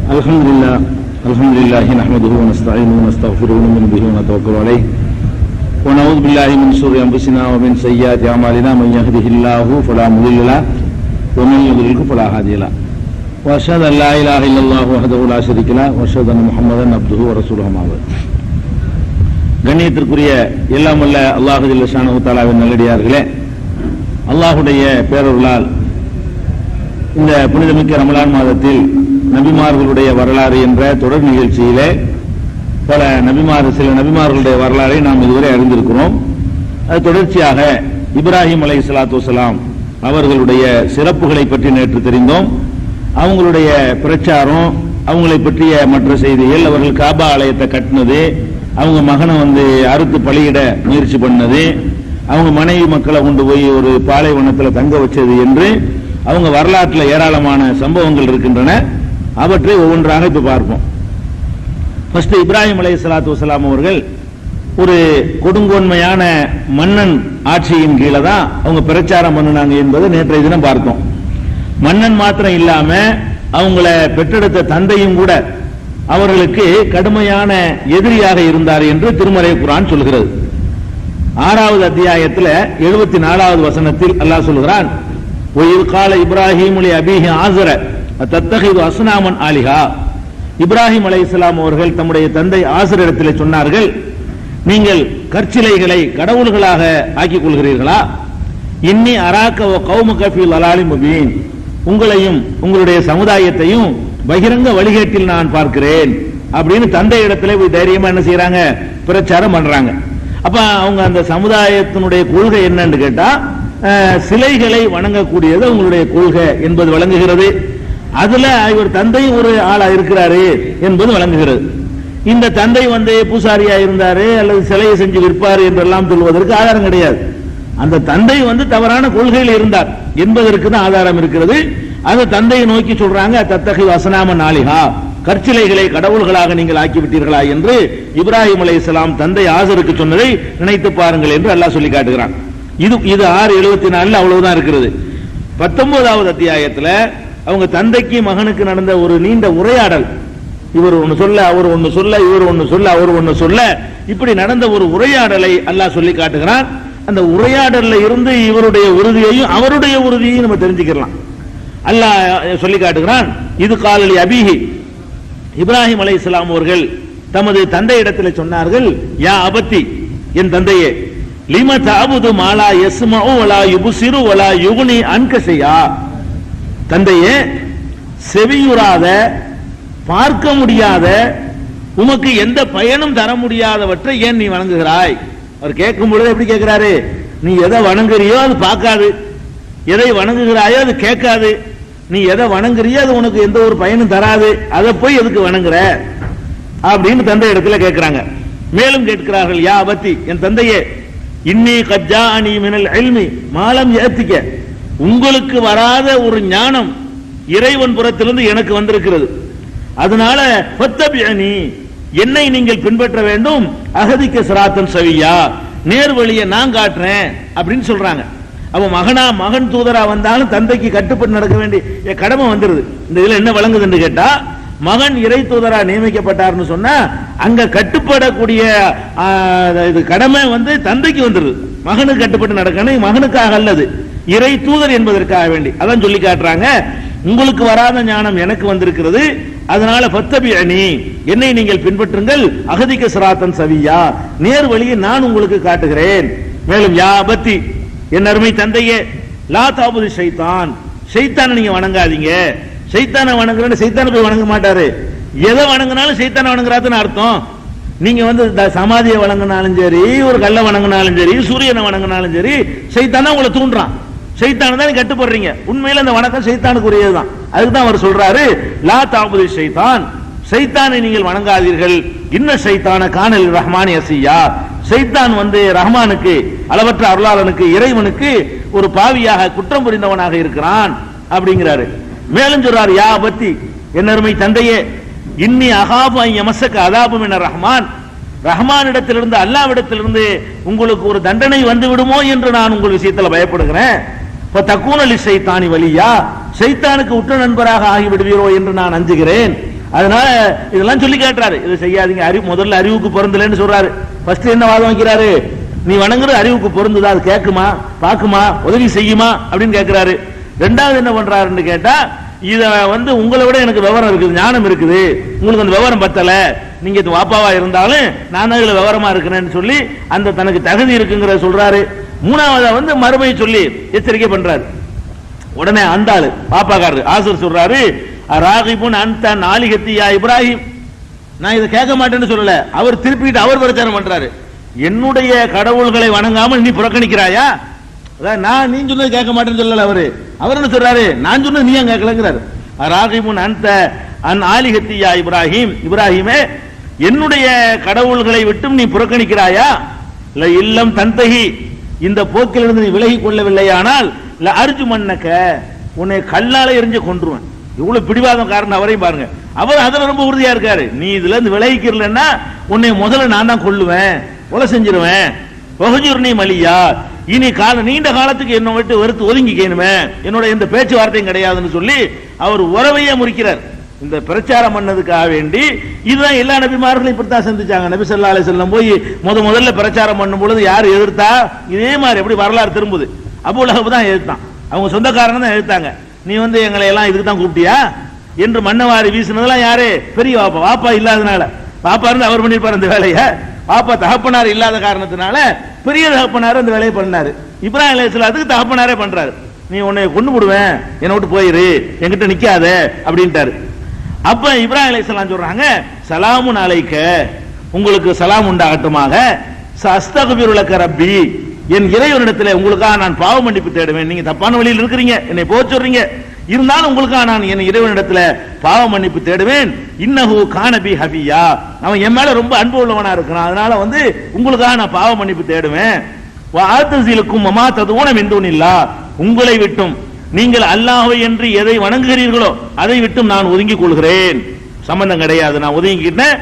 Alhamdulillah nahmaduhu wa nasta'inuhu wa nastaghfiruhu wa nu'minu bihi wa natawakkalu alayh wa na'udzu billahi min shururi anfusina wa min sayyiati a'malina man yahdihillahu fala mudilla lahu wa man yudlilhu fala hadiya lahu wa ashhadu an la ilaha illallah wahdahu la sharika lahu wa ashhadu anna muhammadan abduhu wa rasuluhu amma ba'd. கண்ணியத்திற்குரிய எல்லாம் வல்ல அல்லாஹ் ஜல்ல ஷானஹு தஆலாவின் நல்லடியார்களே, அல்லாஹ்வுடைய பேரருளால் இந்த புனிதமிக்க ரமலான் மாதத்தில் நபிமார்களுடைய வரலாறு என்ற தொடர் நிகழ்ச்சியிலே சில நபிமார்களுடைய வரலாறை நாம் இதுவரை அறிந்திருக்கிறோம். அது தொடர்ச்சியாக இப்ராஹிம் அலைஹிஸ்ஸலாத்து வஸ்ஸலாம் அவர்களுடைய சிறப்புகளை பற்றி நேற்று தெரிந்தோம். அவங்களுடைய பிரச்சாரம், அவங்களை பற்றிய மற்ற செய்திகள், அவர்கள் காபா ஆலயத்தை கட்டினது, அவங்க மகனை அறுத்து பலியிட முயற்சி பண்ணது, அவங்க மனைவி மக்களை கொண்டு போய் ஒரு பாலைவனத்தில் தங்க வச்சது என்று அவங்க வரலாற்றில் ஏராளமான சம்பவங்கள் இருக்கின்றன. அவற்றை ஒவ்வொன்றாக இப்ப பார்ப்போம். ஃபர்ஸ்ட் இப்ராஹிம் அலைஹிஸ்ஸலாத்து வஸ்ஸலாம் அவர்கள் ஒரு கொடுங்கோன்மையான மன்னன் ஆட்சியின் கீழே தான் அவங்க பிரச்சாரம் பண்ணினாங்க என்பதை நேற்றைய தினம் பார்த்தோம். மன்னன் மாத்திரம் இல்லாம அவங்கள பெற்றெடுத்த தந்தையும் கூட அவர்களுக்கு கடுமையான எதிரியாக இருந்தார் என்று திருமறை குர்ஆன் சொல்கிறது. 6வது அத்தியாயத்தில் 74வது வசனத்தில் அல்லாஹ் சொல்கிறான், وَإِذْ قَالَ إِبْرَاهِيمُ لِأَبِيهِ آزَرَ أَتَتَّخِذُ أَصْنَامًا آلِهَةً. இப்ராஹிம் அலைஹிஸ்ஸலாம் அவர்கள் தம்முடைய தந்தை ஆசர் இடத்திலே சொன்னார்கள், நீங்கள் கற்சிலைகளை கடவுள்களாக ஆக்கிக் கொள்கிறீர்களா? இன்னி அராக்க வ கௌமுக ஃபீ ضلالٍ முபீன். உங்களையும் உங்களுடைய சமுதாயத்தையும் பகிரங்க வழிகேட்டில் நான் பார்க்கிறேன் அப்படின்னு தந்தை இடத்துல போய் தைரியமா என்ன செய்யறாங்க, பிரச்சாரம் பண்றாங்க. அப்ப அவங்க அந்த சமுதாயத்தினுடைய கொள்கை என்னன்னு கேட்டா, சிலைகளை வணங்கக்கூடியது உங்களுடைய கொள்கை என்பது விளங்குகிறது. அதுல இவர் தந்தை ஒரு ஆளா இருக்கிறாரு என்பது விளங்குகிறது. இந்த தந்தை பூசாரியா இருந்தாரு அல்லது சிலையை செஞ்சு விற்பாரு என்றெல்லாம் சொல்வதற்கு ஆதாரம் கிடையாது. அந்த தந்தை தவறான கொள்கையில் இருந்தார் என்பதற்கு தான் ஆதாரம் இருக்கிறது. அந்த தந்தையை நோக்கி சொல்றாங்க, தத்தகிது அஸ்னாமன் ஆலிஹா, கற்சிலைகளை கடவுள்களாக நீங்கள் ஆக்கிவிட்டீர்களா என்று இப்ராஹிம் அலைஹிஸ்ஸலாம் தந்தை ஆசருக்கு சொன்னதை நினைத்து பாருங்கள் என்று அல்லாஹ் சொல்லி காட்டுகிறான். இது 6:74 அவ்வளவுதான் இருக்கிறது. 19வது அத்தியாயத்தில் அவங்க தந்தைக்கு மகனுக்கு நடந்த ஒரு நீண்ட உரையாடல், இவர் ஒன்னு சொல்ல அவர் ஒன்னு சொல்ல, இவர் ஒன்னு சொல்ல அவர் ஒன்னு சொல்ல, இப்படி நடந்த ஒரு உரையாடலை அல்லாஹ் சொல்லி காட்டுகிறான். அந்த உரையாடல்ல இருந்து இவருடைய உறுதியையும் அவருடைய உறுதியையும் நம்ம தெரிஞ்சுக்கலாம். அல்லாஹ் சொல்லி காட்டுகிறான், இது காலலி அபிஹி, இப்ராஹிம் அலைஹிஸ்ஸலாம் அவர்கள் தமது தந்தை இடத்தில் சொன்னார்கள், யா அபத்தி, என் தந்தையே, லிம தஅபுது மா லா யஸ்மஉ வலா யுப்சிரு வலா யுக்னி அன்க ஷைஆ. தந்தையே, செவியுறாத, பார்க்க முடியாத, உமக்கு எந்த பயனும் தர முடியாதவற்றை ஏன் நீ வணங்குகிறாய்? அவர் கேட்கும் பொழுது எப்படி கேட்கிறாரு, நீ எதை வணங்குறியோ அது பார்க்காது, எதை வணங்குகிறாயோ அது கேட்காது, நீ எதை வணங்குறியோ அது உனக்கு எந்த ஒரு பயனும் தராது, அதை போய் எதுக்கு வணங்குற அப்படின்னு தந்தை இடத்துல கேட்கிறாங்க. மேலும் கேட்கிறார்கள், யா அபத்தி, என் தந்தையே, இன்னி கஜ்ஜாஅனி மினல் இல்மி மா லம் யஅதிக, உங்களுக்கு வராத ஒரு ஞானம் இறைவன் புறத்திலிருந்து எனக்கு வந்திருக்கிறது. அதனால ஃபத்தபிஅனி, என்னை நீங்கள் பின்பற்ற வேண்டும், அஹதிக சிராத்தன் சவியா, நேர்வழியை நான் காட்டுறேன் அப்படின்னு சொல்றாங்க. அப்ப மகன் தூதரா வந்தாலும் தந்தைக்கு கட்டுப்பட்டு நடக்க வேண்டிய கடமை வந்துருது. இந்த இதுல என்ன விளங்குதுன்னு கேட்டா, மகன் இறை தூதரா நியமிக்கப்பட்டார்னு சொன்னா அங்க கட்டுப்படக்கூடிய கடமை தந்தைக்கு வந்துருது. மகனுக்கு கட்டுப்பட்டு நடக்கணும், மகனுக்காக அல்லது இறை தூதர் என்பதற்காக வேண்டி. அதான் சொல்லி காட்டுறாங்க, உங்களுக்கு வராத ஞானம் எனக்கு வந்திருக்கிறது, அதனால ஃபத்தபிஅனி, என்னை நீங்கள் பின்பற்றுங்கள், அஹதிக சிராத்தன் சவியா, நேர் வழியை நான் உங்களுக்கு காட்டுகிறேன். மேலும் யா அபத்தி, என் அருமை தந்தையே, லா தஅபுது ஷைத்தான், ஷைத்தானை நீங்க வணங்காதீங்க. ஷைத்தானை வணங்குறேன்னு ஷைத்தானை போய் வணங்க மாட்டாரு. எதை வணங்கினாலும் ஷைத்தானை வணங்குறாதுன்னு அர்த்தம். நீங்க சமாதியை வணங்கினாலும் சரி, ஒரு கல்லை வணங்கினாலும் சரி, சூரியனை வணங்கினாலும் சரி, ஷைத்தானா உங்களை தூண்டுறான். ஷைத்தானை தான் கட்டுப்படுறீங்க. உண்மையில அந்த வணக்கம் ஷைத்தானுக்கு உரியதுதான். அதுக்கு தான் அவர் சொல்றாரு, லா தஅபுது ஷைத்தான், ஷைத்தானை நீங்கள் வணங்காதீர்கள். இன்ன ஷைத்தான கானல் ரஹ்மான் யஸியா, ஷைத்தான் ரஹ்மானுக்கு, அளவற்ற அருளாளனுக்கு, இறைவனுக்கு ஒரு பாவியாக, குற்றம் புரிந்தவனாக இருக்கிறான் அப்படிங்கிறாரு. மேலும் சொல்றாரு, யா அபத்தி, என் அருமை தந்தையே, இன்னி அகாபு அன் யமஸக அதாபு மினர் ரஹ்மான், ரஹ்மானிடத்திலிருந்து, அல்லாஹ்விடத்திலிருந்து உங்களுக்கு ஒரு தண்டனை வந்து விடுமோ என்று நான் உங்கள் விஷயத்தில் பயப்படுகிறேன். தக்கூனலி ஷைத்தானி வலியா, ஷைத்தானுக்கு உற்ற நண்பராக ஆகிவிடுவீரோ என்று நான் அஞ்சுகிறேன். அதனால இதெல்லாம் சொல்லி கேட்டுறாரு, இது செய்யாதீங்க, முதல்ல அறிவுக்கு பொருந்தலன்னு சொல்றாரு. ஃபர்ஸ்ட் என்ன வாதம் வைக்கிறாரு, நீ வணங்குறது அறிவுக்கு பொருந்துதா, அது கேட்குமா, பாக்குமா, உதவி செய்யுமா அப்படின்னு கேட்கிறாரு. ரெண்டாவது என்ன பண்றாருன்னு கேட்டா, இத உங்களை விட எனக்கு விவரம் இருக்குது, ஞானம் இருக்குது, உங்களுக்கு அந்த விவரம் பத்தல, நீங்க வாப்பாவா இருந்தாலும் நான் தான் இதுல விவரமா இருக்கிறேன்னு சொல்லி அந்த தனக்கு தகுதி இருக்குங்கிறத சொல்றாரு. மூணாவதா மறுமையை சொல்லி எச்சரிக்கை பண்றாரு. உடனே அந்த ஆளு பாப்பாக்காரரு ஆசிரியர் சொல்றாரு, ராகிபுன் அந்த நாலிகத்தியா இப்ராஹிம், நான் இதை கேட்க மாட்டேன்னு சொல்லல, அவர் திருப்பிட்டு அவர் பிரச்சாரம் பண்றாரு, என்னுடைய கடவுள்களை வணங்காமல் நீ புறக்கணிக்கிறாயா, நான் நீ சொன்னது கேட்க மாட்டேன்னு சொல்லல, அவர் என்ன சொல்றாரு, நான் சொன்னது நீ ஏன் கேட்கலங்கிறாரு. ராகிபுன் அந்த ஆலிகத்தியா இப்ராஹிம், இப்ராஹிமே என்னுடைய கடவுள்களை விட்டும் நீ புறக்கணிக்கிறாயா, இல்ல இல்லம் தந்தகி, இந்த போக்கிலிருந்து நீ விலகி கொள்ளவில்லையானால் அர்ஜு மன்னக்க, உன்னை கல்லால எரிஞ்சு கொன்றுவன். இவ்வளவு பிடிவாதம் காரணம் அவரையும் பாருங்க, அவர் அதுல ரொம்ப உறுதியா இருக்காரு, நீ இதுல இருந்து விலகிக்கிறலன்னா உன்னை முதல்ல நான் தான் கொல்லுவேன், கொலை செஞ்சிருவேன், வகுஜுர்னி மலியா, இனி நீண்ட காலத்துக்கு என்ன விட்டு வெறுத்து ஒதுங்கிக்கணுமே, என்னோட எந்த பேச்சுவார்த்தையும் கிடையாதுன்னு சொல்லி அவர் உறவையே முறிக்கிறார். இந்த பிரச்சாரம் பண்ணதுக்காக வேண்டி இதுதான் எல்லா நபிமார்களும் இப்படித்தான் சந்திச்சாங்க. நபி ஸல்லல்லாஹு அலைஹி வஸல்லம் போய் முதல்ல பிரச்சாரம் பண்ணும் பொழுது யார் எதிர்த்தா, இதே மாதிரி எப்படி வரலாறு திரும்புது, அபூ லஹப் தான் எதிர்த்தான், அவங்க சொந்தக்காரங்க தான் எதிர்த்தாங்க. நீ எங்களை எல்லாம் இதுக்கு தான் கூப்பிட்டியா என்று மண்ணவாரி வீசினதெல்லாம் யாரு, பெரிய வாப்பா. வாப்பா இல்லாதனால, பாப்பா இருந்து அவர் பண்ணிருப்பார் அந்த வேலையை, பாப்பா தகப்பனார் இல்லாத காரணத்தினால பெரிய தகப்பனார் அந்த வேலையை பண்ணாரு. இப்ராஹிம் அலைஹிஸ்ஸலாத்துக்கு தகப்பனாரே பண்றாரு, நீ உன்னை கொண்டு விடுவேன், என்னை விட்டு போயிரு, என்கிட்ட நிக்காத அப்படின்ட்டாரு. அப்ப இப்ராஹிம் அலைஹிஸ்ஸலாம் சொல்றாங்க, சலாமுன் அலைக்க, உங்களுக்கு சலாம் உண்டாகட்டுமாக, அஸ்தக்பிரு லக ரப்பி, என் இறைவனிடத்தில் உங்களுக்காக நான் பாவ மன்னிப்பு தேடுவேன். நீங்க தப்பான வழியில் இருக்கிறீங்க, என்னை போக சொல்றீங்க, இருந்தாலும் உங்களுக்காக நான் என் இறைவனிடத்தில் பாவ மன்னிப்பு தேடுவேன். இன்னஹு கானபி ஹபியா, அவன் என் மேல ரொம்ப அன்பு உள்ளவனா இருக்கிறான், அதனால உங்களுக்காக நான் பாவ மன்னிப்பு தேடுவேன். வஅதஸிலுக்கும் வமா ததுன மின் துனில்லாஹ், உங்களை விட்டும் நீங்கள் அல்லாஹ்வை என்று எதை வணங்குகிறீர்களோ அதை விட்டும் நான் ஒதுங்கிக் கொள்கிறேன், சம்பந்தம் கிடையாது, நான் ஒதுங்கிக்கிட்டேன்.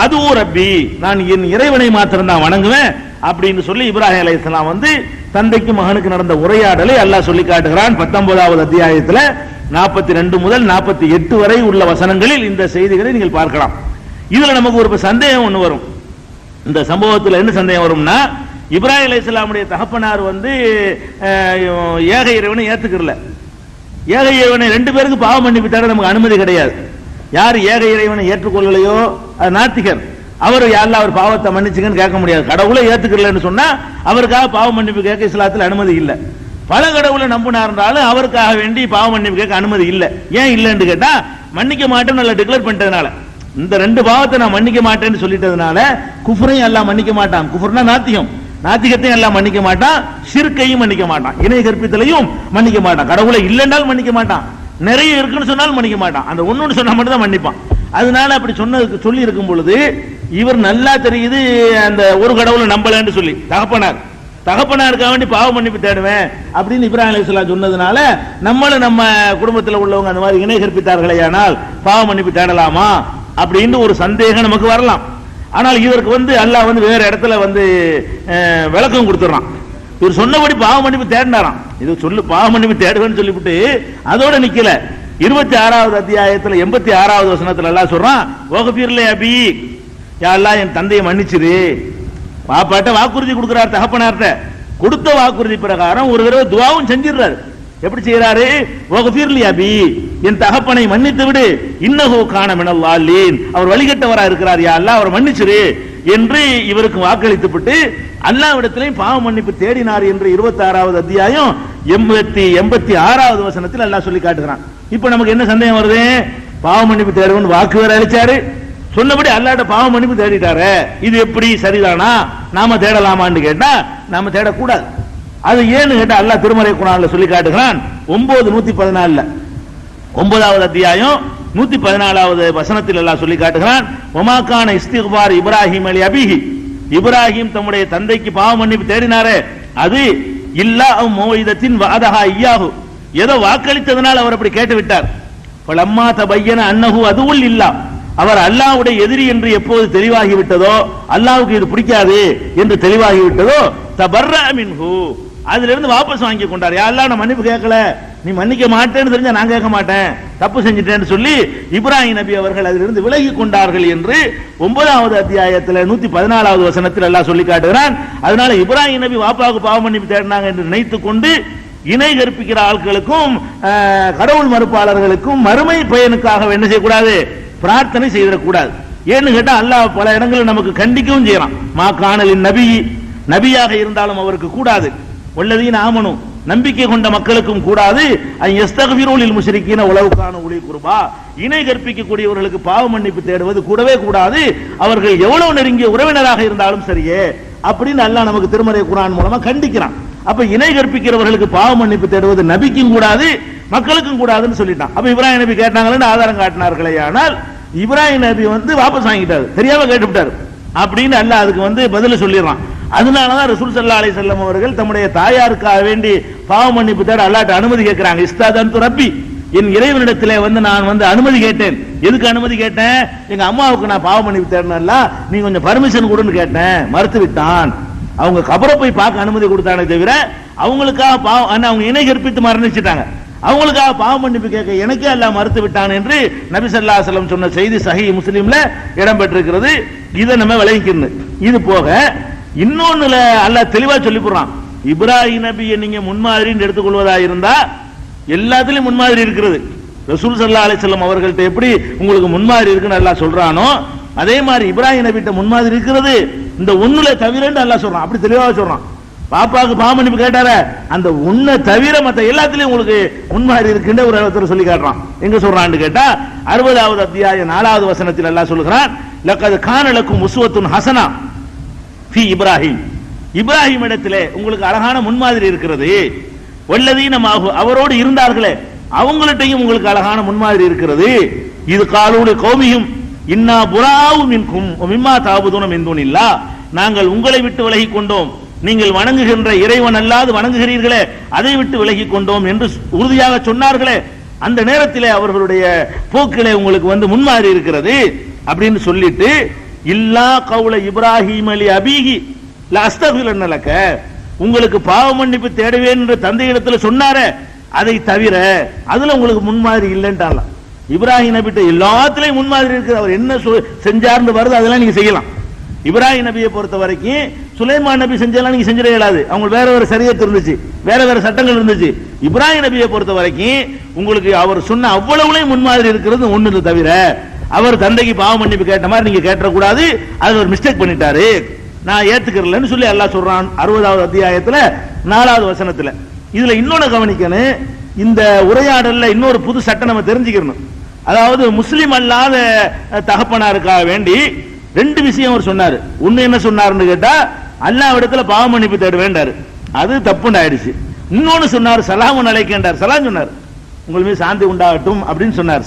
அது ரப்பி, நான் என் இறைவனை மாத்திரம் தான் வணங்குவேன் அப்படின்னு சொல்லி இப்ராஹிம் அலைஹிஸ்ஸலாம் தந்தைக்கு மகனுக்கு நடந்த உரையாடலை அல்லாஹ் சொல்லி காட்டுகிறான். 19வது அத்தியாயத்தில் 42 முதல் 48 வரை உள்ள வசனங்களில் இந்த செய்திகளை நீங்கள் பார்க்கலாம். இதுல நமக்கு ஒரு சந்தேகம் ஒன்று வரும். இந்த சம்பவத்தில் என்ன சந்தேகம் வரும்னா, இப்ராஹிம் அலைஹிஸ்ஸலாமுடைய தகப்பனார் ஏக இறைவனை ஏத்துக்கல, ஏக இறைவனை 2 பேருக்கு பாவ மன்னிப்பு தர நமக்கு அனுமதி கிடையாது. யார் ஏக இறைவனை ஏற்றுக்கொள்ளலையோ அது நாத்திகர், அவர் யாரெல்லாம் அவர் பாவத்தை மன்னிச்சுங்கன்னு கேட்க முடியாது. கடவுளை ஏத்துக்கலன்னு சொன்னா அவருக்காக பாவ மன்னிப்பு கேட்க இஸ்லாத்தில் அனுமதி இல்லை. பல கடவுளை நம்பினார்ந்தாலும் அவருக்காக வேண்டி பாவ மன்னிப்பு கேட்க அனுமதி இல்லை. ஏன் இல்லைன்னு கேட்டா, மன்னிக்க மாட்டேன்னு நல்லா டிக்ளேர் பண்ணிட்டதுனால, இந்த 2 பாவத்தை நான் மன்னிக்க மாட்டேன்னு சொல்லிட்டதுனால குஃப்ரையும் எல்லாம் மன்னிக்க மாட்டான். குஃப்ர்னா நாத்திகம், நாத்திகத்தையும் எல்லாம் மன்னிக்க மாட்டான், ஷிர்கையும் மன்னிக்க மாட்டான், இணை கற்பித்தலையும் மன்னிக்க மாட்டான், கடவுளை இல்லைன்றால் மன்னிக்க மாட்டான், நிறைய இருக்குன்னு சொன்னாலும் மன்னிக்க மாட்டான், அந்த ஒன்னு சொன்னா மட்டும் தான் மன்னிப்பான். அதனால அப்படி சொல்லி இருக்கும் பொழுது இவர் நல்லா தெரியுது அந்த ஒரு கடவுளை நம்பலன்னு சொல்லி தகப்பனாருக்காக வேண்டி பாவ மன்னிப்பு தேடுவேன் அப்படின்னு இப்ராஹிம் அலைஹிஸ்ஸலாம் சொன்னதுனால, நம்மளும் நம்ம குடும்பத்தில் உள்ளவங்க அந்த மாதிரி இணை கற்பித்தார்களேயானால் பாவ மன்னிப்பு தேடலாமா அப்படின்னு ஒரு சந்தேகம் நமக்கு வரலாம். ஆனால் இதற்கு அல்லாஹ் வேற இடத்துல விளக்கம் கொடுத்துறான். இவர் சொன்னபடி பாவ மன்னிப்பு தேடினாராம். இது சொல்லு பாவ மன்னிப்பு தேடுவேன்னு சொல்லிவிட்டு அதோட நிக்கல. 26வது அத்தியாயத்தில் 86வது வசனத்தில் அல்லாஹ் சொல்றான், வக்ஃபிர்லி அபி, யா அல்லாஹ் என் தந்தையை மன்னிச்சிரு. பாப்பாட்ட வாக்குறுதி கொடுக்கிறார், தகப்பனார்ட்ட கொடுத்த வாக்குறுதி பிரகாரம் ஒரு தடவை துஆவும் செஞ்சிடுறாரு. எப்படி செய்யறாரு, வக்ஃபிர்லி அபி, என் தகப்பனை மன்னித்து விடு, இன்னஹு கான மினல் லாலீன், அவர் வழிகட்டவரா இருக்கிறார், யா அல்லாஹ் அவர் மன்னிச்சிரு என்று இவருக்கு வாக்களித்து விட்டு அல்லாஹ்விடத்திலேயும் பாவ மன்னிப்பு தேடினார் என்று 26வது அத்தியாயம் 86வது வசனத்தில் அல்லாஹ் சொல்லி காட்டுகிறான். இப்ப நமக்கு என்ன சந்தேகம் வருது, பாவ மன்னிப்பு தேடுவோம் வாக்கு வேற அளிச்சாரு, சொன்னபடி அல்லாஹ்ட்ட பாவ மன்னிப்பு தேடிட்டாரு, இது எப்படி சரிதானா, நாம தேடலாமான்னு கேட்டா நாம தேடக்கூடாது. அது ஏன்னு கேட்டா அல்லாஹ் திருமறை குர்ஆன்ல சொல்லி காட்டுகிறான். 9:114 9வது அத்தியாயம் 114வது வசனத்தில் அல்லாஹ் சொல்லி காட்டுகிறான், வமா கான இஸ்திக்பார் இப்ராஹிம் அலி அபிஹி, இப்ராஹிம் தம்முடைய தந்தைக்கு பாவ மன்னிப்பு தேடினாரே அது இல்லா மௌஇதத்தின் வஅதஹா இய்யாஹு, ஏதோ வாக்களித்ததனால் அவர் அப்படி கேட்டு விட்டார். ஃபலம்மா தபய்யன அன்னஹு அதுவுல் இல்லா, அவர் அல்லாஹ்வுடைய எதிரி என்று எப்போது தெளிவாகி விட்டதோ, அல்லாஹ்வுக்கு இது பிடிக்காது என்று தெளிவாகி விட்டதோ, தபர்ர மின்ஹு, அதிலிருந்து வாபஸ் வாங்கி கொண்டார். யா அல்லாஹ் நான் மன்னிப்பு கேட்கல, நீ மன்னிக்க மாட்டேன்னு தெரிஞ்சா நான் கேட்க மாட்டேன், தப்பு செஞ்சிட்டேன்னு சொல்லி இப்ராஹிம் நபி அவர்கள் அதிலிருந்து விலகி கொண்டார்கள் என்று 9வது அத்தியாயத்தில் 114வது வசனத்தில் அல்லாஹ் சொல்லி காட்டுகிறான். அதனால இப்ராஹிம் நபி வாப்பாவுக்கு பாவ மன்னிப்பு தேடினாங்க என்று நினைத்துக் கொண்டு இணை கற்பிக்கிற ஆட்களுக்கும் கடவுள் மறுப்பாளர்களுக்கும் மறுமை பயனுக்காக என்ன செய்யக்கூடாது, பிரார்த்தனை செய்திடக்கூடாது. ஏன்னு கேட்டா அல்லாஹ் பல இடங்களில் நமக்கு கண்டிக்கவும் செய்யறான். மா காணலின் நபி, நபியாக இருந்தாலும் அவருக்கு கூடாது, வல்லதீன ஆமனு நம்பிக்கை கொண்ட மக்களுக்கும் கூடாது, யஸ்தக்ஃபிரூலில் முஷ்ரிக்கீன உலவு கான உலி குர்பா, இணை கற்பிக்கக்கூடியவர்களுக்கு பாவ மன்னிப்பு தேடுவது கூடவே கூடாது, அவர்கள் எவ்வளவு நெருங்கிய உறவினராக இருந்தாலும் சரியே அப்படின்னு அல்லாஹ் நமக்கு திருமறை குர்ஆன் மூலமா கண்டிக்கிறான். அப்ப இணை கற்பிக்கிறவர்களுக்கு பாவ மன்னிப்பு தேடுவது நபிக்கும் கூடாது மக்களுக்கும் கூடாதுன்னு சொல்லிட்டான். அப்ப இப்ராஹிம் நபி கேட்டாங்கன்னு ஆதாரம் காட்டினார்களே, ஆனால் இப்ராஹிம் நபி வாபஸ் வாங்கிட்டாரு, தெரியாம கேட்டுவிட்டாரு அப்படின்னு அல்லாஹ் அதுக்கு பதில் சொல்லிடுறான். அதனாலதான் ரசூல் ஸல்லல்லாஹு அலைஹி வஸல்லம் அவர்கள் தம்முடைய தாயாருக்காக வேண்டி பாவ மன்னிப்பு தேட அல்லாஹ்ட்ட அனுமதி கேட்கிறாங்க. இஸ்தாதன்து ரப்பி, என் இறைவனிடத்திலே நான் அனுமதி கேட்டேன். எதுக்கு அனுமதி கேட்டேன்? எங்க அம்மாவுக்கு நான் பாவ மன்னிப்பு தேடணும்ல, நீ கொஞ்சம் பர்மிஷன் கொடுன்னு கேட்டேன், மறுத்து விட்டான். அவங்க கபரை போய் பார்க்க அனுமதி கொடுத்தானே தவிர அவங்களுக்காக அவங்க இணை கற்பித்து மரணிச்சுட்டாங்க, அவங்களுக்காக பாவ மன்னிப்பு கேட்க எனக்கே அல்லாஹ் மறுத்து விட்டான் என்று நபி ஸல்லல்லாஹு அலைஹி வஸல்லம் சொன்ன செய்தி சஹீஹ் முஸ்லிம்ல இடம்பெற்றிருக்கிறது. இதை நம்ம விளங்கிக்கணும். இது போக இன்னொன்னுல அல்லாஹ் தெளிவா சொல்லி போடுறான், இப்ராஹிம் நபியை நீங்க முன்மாதிரின்னு எடுத்துக்கொள்வதா இருந்தா எல்லாத்திலும் முன்மாதிரி இருக்கிறது. ரசூல் ஸல்லல்லாஹு அலைஹி வஸல்லம் அவர்கள்ட்ட எப்படி உங்களுக்கு முன்மாதிரி இருக்குன்னு அல்லாஹ் சொல்றானோ, அதே மாதிரி இப்ராஹிம் நபிட்ட முன்மாதிரி இருக்கிறது. இந்த ஒண்ணுல தவிரன்னு அல்லாஹ் சொல்றான், அப்படி தெளிவாக சொல்றான். பாப்பாவுக்கு பாவ மன்னிப்பு கேட்டார அந்த ஒன்ன தவிர மத்த எல்லாத்திலையும் உங்களுக்கு முன்மாதிரி இருக்குன்னு ஒரு இடத்துல சொல்லி காட்டுறான். எங்க சொல்றான்னு கேட்டா 60வது அத்தியாயம் 4வது வசனத்தில் அல்லாஹ் சொல்கிறான், லக்கத் கான லக்கும் உஸ்வத்துன் ஹஸனா ஃபீ இப்ராஹிம், இப்ராஹிம் இடத்திலே உங்களுக்கு அழகான முன்மாதிரி இருக்கிறது. வல்லதீன மாஹு, அவரோடு இருந்தார்களே அவங்கள்ட்டையும் உங்களுக்கு அழகான முன்மாதிரி இருக்கிறது. இது காலூலி கௌமியும் இன்னா புராவு மின்கும் மிம்மா தாபுதுன மின் துனில்லாஹ், நாங்கள் உங்களை விட்டு விலகி கொண்டோம், நீங்கள் வணங்குகின்ற இறைவன் அல்லாது வணங்குகிறீர்களே அதை விட்டு விலகி கொண்டோம் என்று உறுதியாக சொன்னார்களே, அந்த நேரத்திலே அவர்களுடைய போக்கிலே உங்களுக்கு முன்மாறி இருக்கிறது அப்படின்னு சொல்லிட்டு, இல்லா கௌல இப்ராஹிம் அலி அபீஹி லஅஸ்தக்ஃபிரன்ன லக, உங்களுக்கு பாவ மன்னிப்பு தேடுவேன் என்று தந்தையிடத்தில் சொன்னாரே அதை தவிர அதுல உங்களுக்கு முன்மாதிரி இல்லைன்றாங்க. இப்ராஹிம் நபிட்ட எல்லாத்திலையும் முன்மாதிரி இருக்குது. அவர் என்ன செஞ்சார்னு வருது அதெல்லாம் நீங்க செய்யலாம். இப்ராஹிம் நபியை பொறுத்த வரைக்கும் சுலைமான் நபி செஞ்செல்லாம் நீங்க செஞ்சிட இயலாது, அவங்க வேற வேற சரியத் இருந்துச்சு, வேற வேற சட்டங்கள் இருந்துச்சு. இப்ராஹிம் நபியை பொறுத்த வரைக்கும் உங்களுக்கு அவர் சொன்ன அவ்வளவுலையும் முன்மாதிரி இருக்கிறது ஒண்ணு தவிர, அவர் தந்தைக்கு பாவ மன்னிப்பு கேட்ட மாதிரி நீங்க கேட்டக்கூடாது, அது ஒரு மிஸ்டேக் பண்ணிட்டாரு, நான் ஏத்துக்கிறேன்னு சொல்லி அல்லாஹ் சொல்றான் 60வது அத்தியாயத்துல 4வது வசனத்துல. இதுல இன்னொன்னு கவனிக்கணும், இந்த உரையாடல்ல இன்னொரு புது சட்டம் நம்ம தெரிஞ்சுக்கணும். அதாவது முஸ்லிம் அல்லாத தகப்பனாருக்காக வேண்டி 2 விஷயம் அவர் சொன்னாரு. ஒண்ணு என்ன சொன்னாருன்னு கேட்டா, அல்லாஹ்விடத்துல பாவ மன்னிப்பு தேட வேண்டாரு, அது தப்புன்னு ஆயிடுச்சு. இன்னொன்னு சொன்னார், சலாம் அலைக்கேண்டார், சலாம் சொன்னார், உங்கள் மீது சாந்தி உண்டாகட்டும் அப்படின்னு சொன்னார்.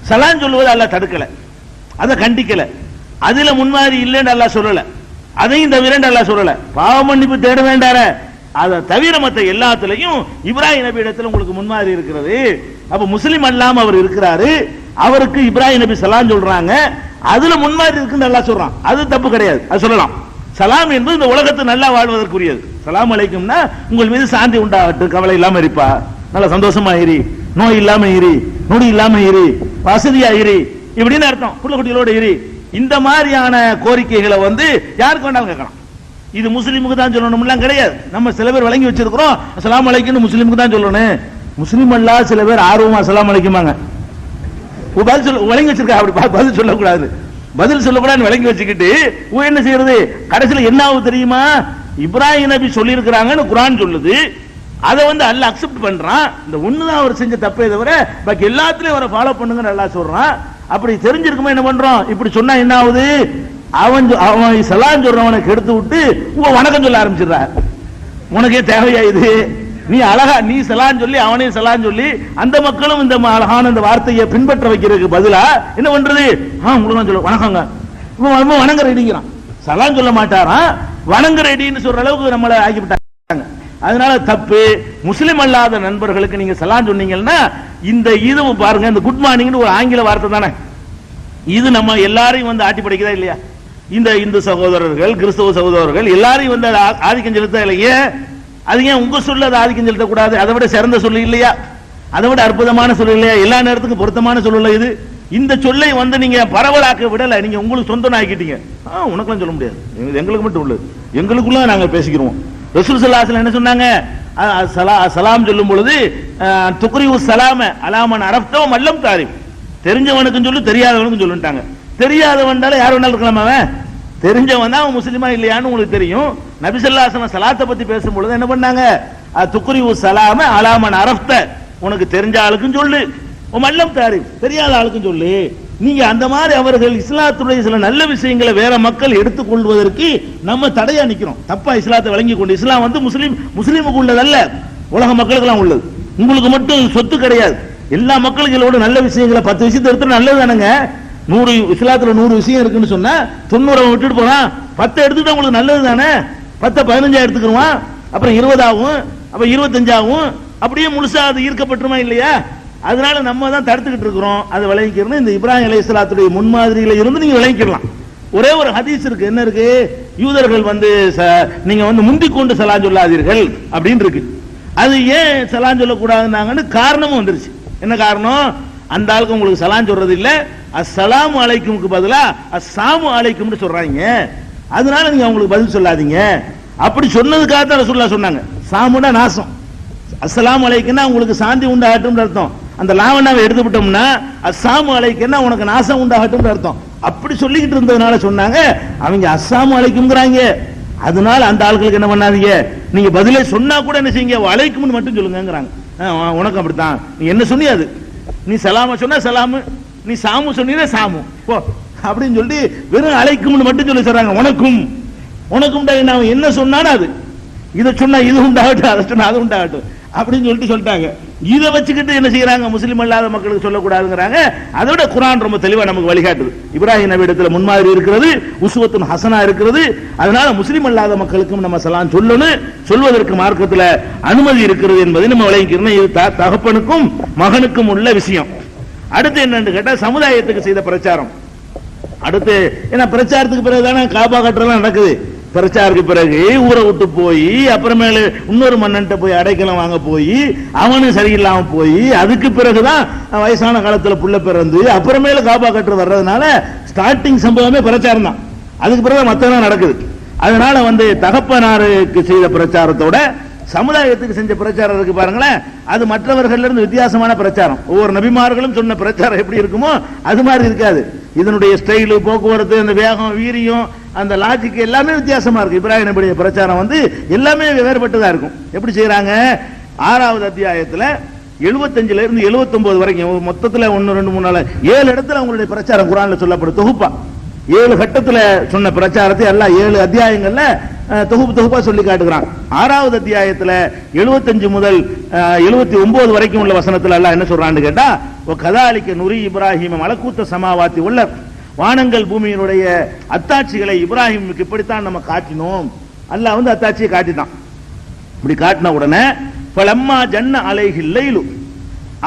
சலாம் சொல்லுவது அல்லாஹ் தடுக்கல, அதை கண்டிக்கல, அதுல முன்மாதிரி இல்லைன்னு அல்லாஹ் சொல்லல, அதையும் தவிர அல்லாஹ் சொல்லல. பாவ மன்னிப்பு தேட வேண்டார, அதை தவிர மற்ற எல்லாத்திலையும் இப்ராஹிம் நபி இடத்துல உங்களுக்கு முன்மாதிரி இருக்கிறது. அப்ப முஸ்லிம் அல்லாம அவர் இருக்கிறாரு, அவருக்கு இப்ராஹிம் நபி சலாம் சொல்றாங்க, அதுல முன்மாதிரி இருக்குன்னு அல்லாஹ் சொல்றான், அது தப்பு கிடையாது, அது சொல்லலாம். சலாம் என்பது இந்த உலகத்தை நல்லா வாழ்வதற்குரியது. சலாம் அலைக்கும்னா உங்கள் மீது சாந்தி உண்டாகட்டும், கவலை இல்லாம இருப்பா, நல்ல சந்தோஷமா இரு, நோய் இல்லாம இரு, நொடி இல்லாம இரு, வசதியா இரு, இப்படின்னு அர்த்தம், புள்ள குட்டிகளோட இரு. இந்த மாதிரியான கோரிக்கைகளை யாருக்கு வேண்டாலும் கேட்கலாம். இது முஸ்லீமுக்கு தான் சொல்லணும்லாம் கிடையாது. நம்ம சில பேர் வழங்கி வச்சிருக்கிறோம் அஸ்ஸலாமு அலைக்கும் முஸ்லீமுக்கு தான் சொல்லணும். முஸ்லீம் அல்லா சில பேர் ஆர்வமா அஸ்ஸலாமு அலைக்குமாங்க, வழங்கி வச்சிருக்க, அப்படி பதில் சொல்லக்கூடாது, பதில் சொல்லக்கூடாது வழங்கி வச்சுக்கிட்டு என்ன செய்யறது, கடைசியில் என்ன ஆகும் தெரியுமா, இப்ராஹிம் நபி சொல்லி இருக்கிறாங்கன்னு குர்ஆன் சொல்லுது, அதை அல்லாஹ் அக்செப்ட் பண்றான். இந்த ஒண்ணுதான் அவர் செஞ்ச தப்பே தவிர பாக்கி எல்லாத்துலயும் அவரை ஃபாலோ பண்ணுங்கன்னு அல்லாஹ் சொல்றான். அப்படி தெரிஞ்சிருக்குமா என்ன பண்றோம், இப்படி சொன்னா என்ன ஆகுது, அவன் சலாம் சொல்றவனுக்கு எடுத்து விட்டு வணக்கம் சொல்ல ஆரம்பிச்சிடுற, உனக்கே தேவையா இது, நீ அழகா நீ சலாம் சொல்லி அவனையும் சலாம் சொல்லி அந்த மக்களும் இந்த அழகான இந்த வார்த்தையை பின்பற்ற வைக்கிறதுக்கு பதிலா என்ன பண்றது, உங்களுக்கு சொல்ல வணக்கங்க, வணங்க ரெடிங்கிறான், சலாம் சொல்ல மாட்டாராம், வணங்க ரெடின்னு சொல்ற அளவுக்கு நம்மளை ஆக்கிவிட்டாங்க. அதனால தப்பு. முஸ்லிம் அல்லாத நண்பர்களுக்கு நீங்க சலாம் சொன்னீங்கன்னா, இந்த இது பாருங்க, இந்த குட் மார்னிங் ஒரு ஆங்கில வார்த்தை தானே, இது நம்ம எல்லாரையும் ஆட்டி படைக்குதா இல்லையா, இந்த இந்து சகோதரர்கள் கிறிஸ்தவ சகோதரர்கள் எல்லாரையும் ஆதிக்கம் செலுத்த இல்லையே, அது ஏன் உங்க சொல்ல அது ஆதிக்கம் செலுத்தக்கூடாது? அதை விட சிறந்த சொல்லு இல்லையா? அதை விட அற்புதமான சொல்லு இல்லையா? எல்லா நேரத்துக்கும் பொருத்தமான சொல்லல இது. இந்த சொல்லை வந்து நீங்க பரவலாக்க விடல, நீங்க உங்களுக்கு சொந்தம் ஆக்கிட்டீங்க. உனக்கெல்லாம் சொல்ல முடியாது, எங்களுக்கு மட்டும் உள்ளது, எங்களுக்குள்ள நாங்க பேசிக்கிறோம். ரசூல் ஸல்லல்லாஹு அலைஹி வஸல்லம் என்ன சொன்னாங்க? சலாம் சொல்லும் பொழுது துக்ரிஉ ஸலாம அலாமன் அரஃப்தவ மல்லம் தாரிஃப், தெரிஞ்சவனுக்கும் சொல்லு தெரியாதவனுக்கும் சொல்லுட்டாங்க. தெரியாதவன்டால யார் வேணாலும் இருக்கலாம், அவன் தெரிஞ்சவன் தான் அவன் முஸ்லிமா இல்லையான்னு உங்களுக்கு தெரியும். நபி ஸல்லல்லாஹு அலைஹி வஸல்லம் ஸலாத்தை பத்தி பேசும்பொழுது என்ன பண்ணாங்க? துக்ரிஉ ஸலாம அலாமன் அரஃப்த, உனக்கு தெரிஞ்ச ஆளுக்கும் சொல்லு, மல்லம் தாரிஃப் தெரியாத ஆளுக்கும் சொல்லு. நீங்க அந்த மாதிரி அவர்கள் இஸ்லாத்துடைய சில நல்ல விஷயங்களை வேற மக்கள் எடுத்துக்கொள்வதற்கு நம்ம தடையா நிக்கிறோம். தப்பா இஸ்லாத்தை வழங்கி கொண்டு, இஸ்லாம் வந்து முஸ்லீமுக்கு உள்ளதல்ல, உலக மக்களுக்கு எல்லாம் உள்ளது. உங்களுக்கு மட்டும் சொத்து கிடையாது, எல்லா மக்களுக்கும் இதோட நல்ல விஷயங்களை 10 விஷயத்தை எடுத்து நல்லது தானுங்க. 100 இஸ்லாத்துல 100 விஷயம் இருக்குன்னு சொன்னா 90 விட்டுட்டு போறான், 10 எடுத்துட்டா உங்களுக்கு நல்லது தானே. 10 15 எடுத்துக்குருவான், அப்புறம் 20 ஆகும், அப்புறம் 25 ஆகும், அப்படியே முழுசா அது ஈர்க்கப்பட்டுருமா இல்லையா? அதனால நம்ம தான் தடுத்துக்கிட்டு இருக்கிறோம். அதை விளங்கிக்கிறோம். இந்த இப்ராஹிம் அலைஹிஸ்ஸலாத்துடைய முன்மாதிரியில இருந்து நீங்க விளங்கிக்கலாம். ஒரே ஒரு ஹதீஸ் இருக்கு, என்ன இருக்கு? யூதர்கள் வந்து நீங்க வந்து முந்திக் கொண்டு சலாம் சொல்லாதீர்கள் அப்படின்னு இருக்கு. அது ஏன் சலாம் சொல்லக்கூடாதுன்னாங்கன்னு காரணமும் வந்துருச்சு. என்ன காரணம்? அந்த ஆளுக்கு உங்களுக்கு சலாம் சொல்றது இல்ல, அஸ்ஸலாமு அலைக்கும்க்கு பதிலா அஸ்ஸாமு அலைக்கும்னு சொல்றாங்க. அதனால நீங்க அவங்களுக்கு பதில் சொல்லாதீங்க. அப்படி சொன்னதுக்காக தான் ரசூலுல்லாஹ் சொன்னாங்க. சாமுனா நாசம், அஸ்ஸலாமு அலைக்குன்னா உங்களுக்கு சாந்தி உண்டாகட்டும் அர்த்தம். அந்த லாவணாவை எடுத்துவிட்டோம்னா அஸ்ஸாமு அலைக்குன்னா உனக்கு நாசம் உண்டாகட்டும் அர்த்தம். அப்படி சொல்லிக்கிட்டு இருந்ததுனால சொன்னாங்க, அவங்க அஸ்ஸாமு அலைக்கும்ங்கறாங்க. அதனால அந்த ஆட்களுக்கு என்ன பண்ணாதீங்க, நீங்க பதிலே சொன்னா கூட என்ன செய்யுங்க, அலைக்கும்னு மட்டும் சொல்லுங்கங்கறாங்க. உனக்கு அப்படித்தான், நீ என்ன சொன்னியாது, நீ சலாம சொன்னா சலாமு, நீ சாமு சொன்னீங்கன்னா சாமு போ அப்படின்னு சொல்லி வெறும் அலைக்கும்னு மட்டும் சொல்லி சொல்றாங்க. உனக்கும் அவன் என்ன சொன்னாலும் அது, இதை சொன்னா இது உண்டாகட்டும், அதை சொன்னா அது உண்டாகட்டும் அப்படின்னு சொல்லிட்டாங்க. இதை வச்சுக்கிட்டு என்ன செய்யறாங்க, முஸ்லீம் அல்லாத மக்களுக்கு சொல்லக்கூடாதுங்கிறாங்க. அதோட குர்ஆன் ரொம்ப தெளிவா நமக்கு வழிகாட்டுது. இப்ராஹிம் நபி இடத்துல முன்மாதிரி இருக்கிறது, உஸ்வத்துன் ஹசனா இருக்கிறது. அதனால முஸ்லீம் அல்லாத மக்களுக்கும் நம்ம சலாம் சொல்லணும், சொல்வதற்கு மார்க்கத்துல அனுமதி இருக்கிறது என்பதை நம்ம விளங்கிக்கிறோம். இது தகப்பனுக்கும் மகனுக்கும் உள்ள விஷயம். அடுத்து என்னன்னு கேட்டா, சமுதாயத்துக்கு செய்த பிரச்சாரம். அடுத்து ஏன்னா பிரச்சாரத்துக்கு பிறகுதானே காபா கட்டுறதுலாம் நடக்குது. பிரச்சாரத்துக்கு பிறகு ஊரை விட்டு போய் அப்புறமேல இன்னொரு மன்னன்ட்ட போய் அடைக்கலம் வாங்க போய் அவனும் சரியில்லாம போய் அதுக்கு பிறகுதான் வயசான காலத்துல புள்ள பிறந்து அப்புறமேல காபா கட்டுறது வர்றதுனால ஸ்டார்டிங் சம்பவமே பிரச்சாரம் தான். அதுக்கு பிறகு மத்தெல்லாம் நடக்குது. அதனால வந்து தகப்பனாருக்கு செய்த பிரச்சாரத்தோட சமுதாயத்துக்கு செஞ்ச பிரச்சாரம் இருக்கு பாருங்களேன், அது மற்றவர்கள் இருந்து வித்தியாசமான பிரச்சாரம். ஒவ்வொரு நபிமார்களும் சொன்ன பிரச்சாரம் எப்படி இருக்குமோ அது மாதிரி இருக்காது. இதனுடைய ஸ்டைலு, போக்குவரத்து, அந்த வேகம், வீரியம், அந்த லாஜிக் எல்லாமே வித்தியாசமா இருக்கு. இப்ராஹிம் நபியுடைய பிரச்சாரம் வந்து எல்லாமே வேறுபட்டதா இருக்கும். எப்படி செய்யறாங்க? 6வது அத்தியாயத்துல 75ல இருந்து 79 வரைக்கும் மொத்தத்துல 1 2 3 4 7 இடத்துல அவங்களுடைய பிரச்சாரம் குர்ஆன்ல சொல்லப்படும். தொகுப்பா 7 கட்டத்துல சொன்ன பிரச்சாரத்தை எல்லாம் 7 அத்தியாயங்கள்ல தொகுப்பா சொல்லி காட்டுகிறான். 6வது அத்தியாயத்துல 75 முதல் 79 வரைக்கும் உள்ள வசனத்துல எல்லாம் என்ன சொல்றான்னு கேட்டா, கதாலிக்க நுரி இப்ராஹிம் மலக்கூத்த சமாவாத்தி உள்ள வானங்கள் பூமியினுடைய அத்தாட்சிகளை இப்ராஹிமுக்கு இப்படித்தான் நம்ம காட்டினோம். அல்லாஹ் வந்து அத்தாட்சியை காட்டினான். இப்படி காட்டின உடனே பலம்மா ஜன்ன அலைஹில் லைலு,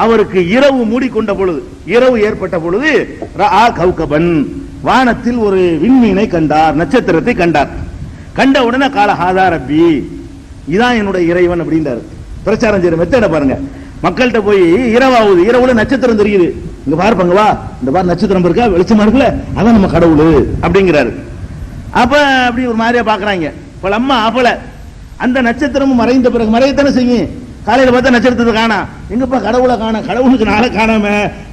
அவருக்கு இரவு மூடிக்கொண்ட பொழுது, இரவு ஏற்பட்ட பொழுது, ரஆ கௌகபன், வானத்தில் ஒரு விண்மீனை கண்டார், நட்சத்திரத்தை கண்டார். கண்ட உடனே கால ஹாதா ரப்பி, இதான் என்னுடைய இறைவன் அப்படின்றாரு. பிரச்சாரம் செய்யற மெத்தட பாருங்க. மக்கள்கிட்ட போய் இரவாகுது, இரவுல நட்சத்திரம் தெரியுது, இங்க பாருங்க, வா இந்த பாரு நட்சத்திரம் இருக்கா, வெளிச்சமா இருக்குல்ல, அதான் நம்ம கடவுள் அப்படிங்கிறாரு. அப்ப அப்படி ஒரு மாதிரியா பாக்குறாங்க. பல அம்மா ஆபல, அந்த நட்சத்திரமும் மறைந்த பிறகு மறையத்தானே செய்யும். காலையில பார்த்தா நட்சத்திரத்தை காணா, எங்கப்பா கடவுளை காண, கடவுளுக்கு நாளை காணாம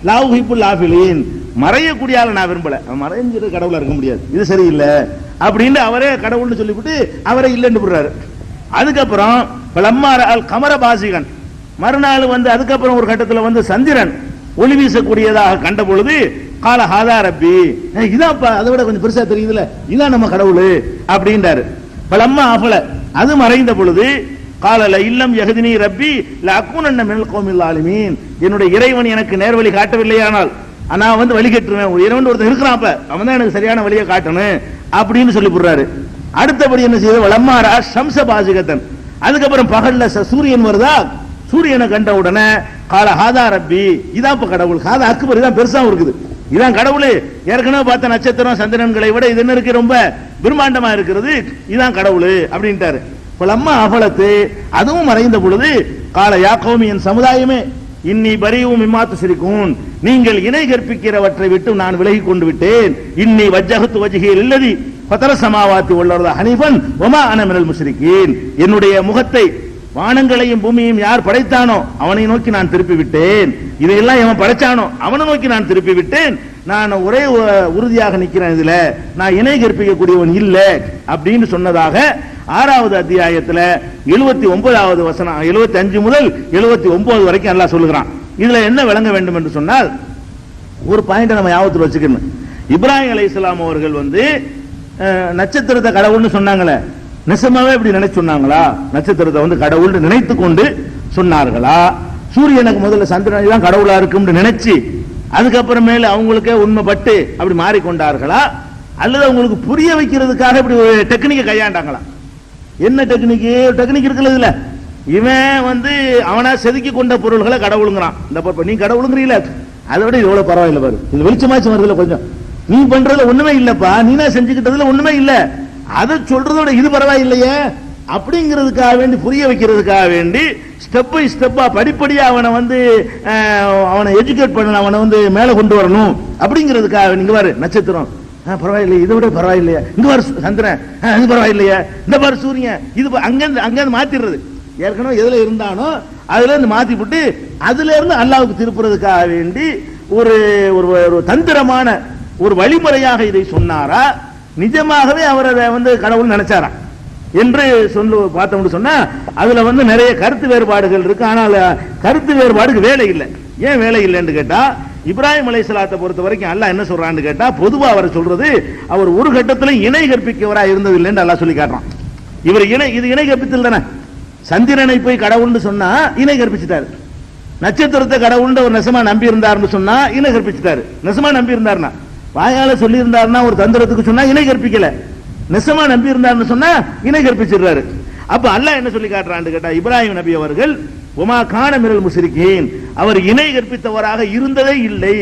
லாவு ஹிப்புல் லாஃபிலின், மறையக்கூடிய ஆளை நான் விரும்பல, மறைஞ்சிட்டு கடவுளா இருக்க முடியாது, இது சரியில்லை அப்படின்னு அவரே கடவுள்னு சொல்லிவிட்டு அவரே இல்லைன்னு விடுறாரு. அதுக்கப்புறம் பலம்மார அல் கமர பாசிகன், மறுநாள் வந்து அதுக்கப்புறம் ஒரு கட்டத்தில் வந்து சந்திரன் ஒளி வீசக்கூடியதாக கண்ட பொழுது கால ஹாதா ரப்பி, இதான்ப்பா அதை விட கொஞ்சம் பெருசா தெரியுதுல, இதான் நம்ம கடவுள் அப்படின்றாரு. பலம்மா ஆஃபல, அது மறைந்த பொழுது காலல இல்லம் யஹ்தினி ரப்பி லஅகுனன்ன மினல் கௌமில் ஆலிமீன், என்னுடைய இறைவன் எனக்கு நேர்வழி காட்டவில்லையானால் நான் வந்து வழி கட்டுருவேன். ஒரு இறைவன் ஒருத்தர் இருக்கிறான், அப்ப அவன் தான் எனக்கு சரியான வழியை காட்டணும் அப்படின்னு சொல்லி போடுறாரு. அடுத்தபடி என்ன செய்யுது, வலம்மாரா ஷம்ஸ பாசிகத்தன், அதுக்கப்புறம் பகல்ல சூரியன் வருதா, சூரியனை கண்ட உடனே கால ஹாதா ரப்பி, இதான் இப்ப கடவுள், ஹாதா அக்பர், இதான் பெருசாவும் இருக்குது, இதான் கடவுள், ஏற்கனவே பார்த்த நட்சத்திரம் சந்திரன்களை விட இது என்ன இருக்கு, ரொம்ப பிரம்மாண்டமா இருக்கிறது, இதான் கடவுள் அப்படின்ட்டாரு. அம்மா அபலத்து, அதுவும் மறைந்த பொழுது கால யா கௌமி, என் சமுதாயமே, இன்னி பரியும் இம்மாத்து சிரிக்கும், நீங்கள் இணை கற்பிக்கிறவற்றை விட்டு நான் விலகி கொண்டு விட்டேன். இன்னி வஜ்ஜஹத்து வஜ்ஹியல் இல்லதி ஃபதர சமாவாத்தி வல் ஹனீஃபன் வமா அன மினல் முஷ்ரிகீன், என்னுடைய முகத்தை வானங்களையும் பூமியையும் யார் படைத்தானோ அவனை நோக்கி நான் திருப்பி விட்டேன். இதையெல்லாம் எவன் படைச்சானோ அவனை நோக்கி நான் திருப்பி விட்டேன். நான் ஒரே உறுதியாக நிற்கிறேன், இதுல நான் இணை கற்பிக்கக்கூடியவன் இல்ல அப்படின்னு சொன்னதாக 6வது அத்தியாயத்தில் 79வது வசனம் 75 முதல் 79 வரைக்கும் அல்லாஹ் சொல்லுகிறான். இதுல என்ன விளங்க வேண்டும் என்று சொன்னால், ஒரு பாயிண்ட் நம்ம ஞாபகத்தில் வச்சுக்கணும். இப்ராஹிம் அலைஹிஸ்ஸலாம் அவர்கள் நட்சத்திரத்தை கடவுள்னு சொன்னாங்களே, நிசமாவே இப்படி நினைச்சு சொன்னாங்களா? நட்சத்திரத்தை கடவுள் நினைத்து கொண்டு சொன்னார்களா? சூரியனுக்கு முதல்ல சந்திரன் தான் கடவுளா இருக்கும்னு நினைச்சு அதுக்கப்புறமேல அவங்களுக்கே உண்மைப்பட்டு அப்படி மாறிக்கொண்டார்களா? அல்லது அவங்களுக்கு புரிய வைக்கிறதுக்காக இப்படி ஒரு டெக்னிக்கை கையாண்டாங்களா? என்ன டெக்னிக் இருக்குல்ல, இதுல இவன் அவனா செதுக்கி கொண்ட பொருள்களை கடவுளுங்கிறான். இந்த நீ கடவுளுங்கிறீல, அதை விட இவ்வளவு பரவாயில்ல பாரு, இது வெளிச்சமாச்சு வருதுல, கொஞ்சம் நீ பண்றதுல ஒண்ணுமே இல்லப்பா, நீனா செஞ்சுக்கிட்டதுல ஒண்ணுமே இல்ல, அதை சொல்றதோட இது பரவாயில்லையே அப்படிங்கிறதுக்காக வேண்டி, புரிய வைக்கிறதுக்காக வேண்டி ஸ்டெப் பை ஸ்டெப்பா படிப்படியா அவனை எஜுகேட் பண்ணணும், அவனை மேல கொண்டு வரணும் அப்படிங்கிறதுக்காக. நீங்க பாரு நட்சத்திரம் பரவாயில்லையே, இதை விட பரவாயில்லையா, இங்க பாரு சந்திரன் இது பரவாயில்லையா, இந்த பாரு சூரியன், இது அங்கிருந்து மாத்திடுறது. ஏற்கனவே எதுல இருந்தானோ அதுல இருந்து மாத்தி போட்டு அதுல இருந்து அல்லாஹ்வுக்கு திருப்புறதுக்காக வேண்டி ஒரு தந்திரமான ஒரு வழிமுறையாக இதை சொன்னாரா, நிஜமாகவே அவர் அதை கடவுள் நினைச்சாரா என்று பார்த்தோம்னு சொன்னா, அதுல நிறைய கருத்து வேறுபாடுகள் இருக்கு. ஆனால் கருத்து வேறுபாடுக்கு வேலை இல்லை. ஏன் வேலை இல்லைன்னு கேட்டா, இப்ராஹிம் அலைஹிஸ்ஸலாத்தை பொறுத்த வரைக்கும் அல்லாஹ் என்ன சொல்றான்னு கேட்டா, பொதுவா அவர் சொல்றது, அவர் ஒரு கட்டத்துல இணை கற்பிக்கவரா இருந்தது இல்லைன்னு அல்லாஹ் சொல்லி காட்டுறான். இவர் இது இணை கற்பித்தல் தானே. சந்திரனை போய் கடவுள்னு சொன்னா இணை கற்பிச்சுட்டாரு. நட்சத்திரத்தை கடவுள்னு ஒரு நெசமா நம்பி இருந்தாருன்னு சொன்னா இணை கற்பிச்சுட்டாரு. நெசமா நம்பி இருந்தாருன்னா, வாயால சொல்லி இருந்தாருன்னா ஒரு தந்திரத்துக்கு சொன்னா இணை கற்பிக்கல, நெசமா நம்பி இருந்தாருன்னு சொன்னா இணை கற்பிச்சிடுறாரு. அப்ப அல்லாஹ் என்ன சொல்லி காட்டுறான்னு கேட்டா, இப்ராஹிம் நபி அவர்கள் உமா கான மினல் முஷ்ரிகீன், அவர் இணை கற்பித்தவராக இருந்ததே இல்லை.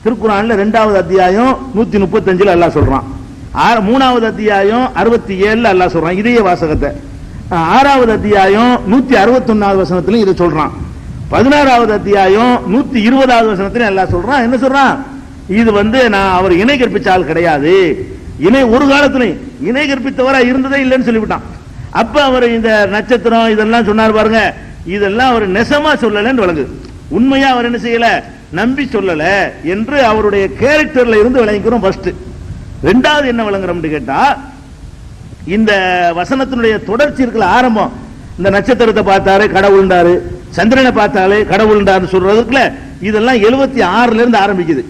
திருக்குர்ஆன்ல 2வது அத்தியாயம் 135 அல்லாஹ் சொல்றான். 3வது அத்தியாயம் 67 அல்லாஹ் சொல்றான் இதே வாசகத்தை. 6வது அத்தியாயம் 161வது வசனத்திலும் இதை சொல்றான். 16வது அத்தியாயம் 120வது வசனத்திலும் அல்லாஹ் சொல்றான். என்ன சொல்றான்? இது நான் அவர் இணை கற்பிச்ச ஆள் கிடையாது, இணை ஒரு காலத்துல இணை கற்பித்தவரா இருந்ததே இல்லைன்னு சொல்லிவிட்டான். அப்ப அவர் இந்த நட்சத்திரம் இதெல்லாம் சொன்னார் பாருங்க, இதெல்லாம் அவர் நெசமா சொல்லலன்னு விளங்குது. உண்மையா அவர் என்ன செய்யல, நம்பி சொல்லல என்று அவருடைய கேரக்டர்ல இருந்து விளங்கிக்கிறோம். ஃபர்ஸ்ட். 2வது என்ன விளங்குறோம் கேட்டா, இந்த வசனத்தினுடைய தொடர்ச்சி இருக்குல்ல, ஆரம்பம் இந்த நட்சத்திரத்தை பார்த்தாரு கடவுள்ண்டாரு, சந்திரனை பார்த்தாலே கடவுள்ண்டாரு சொல்றதுக்குள்ள இதெல்லாம் 76ல இருந்து ஆரம்பிக்குது.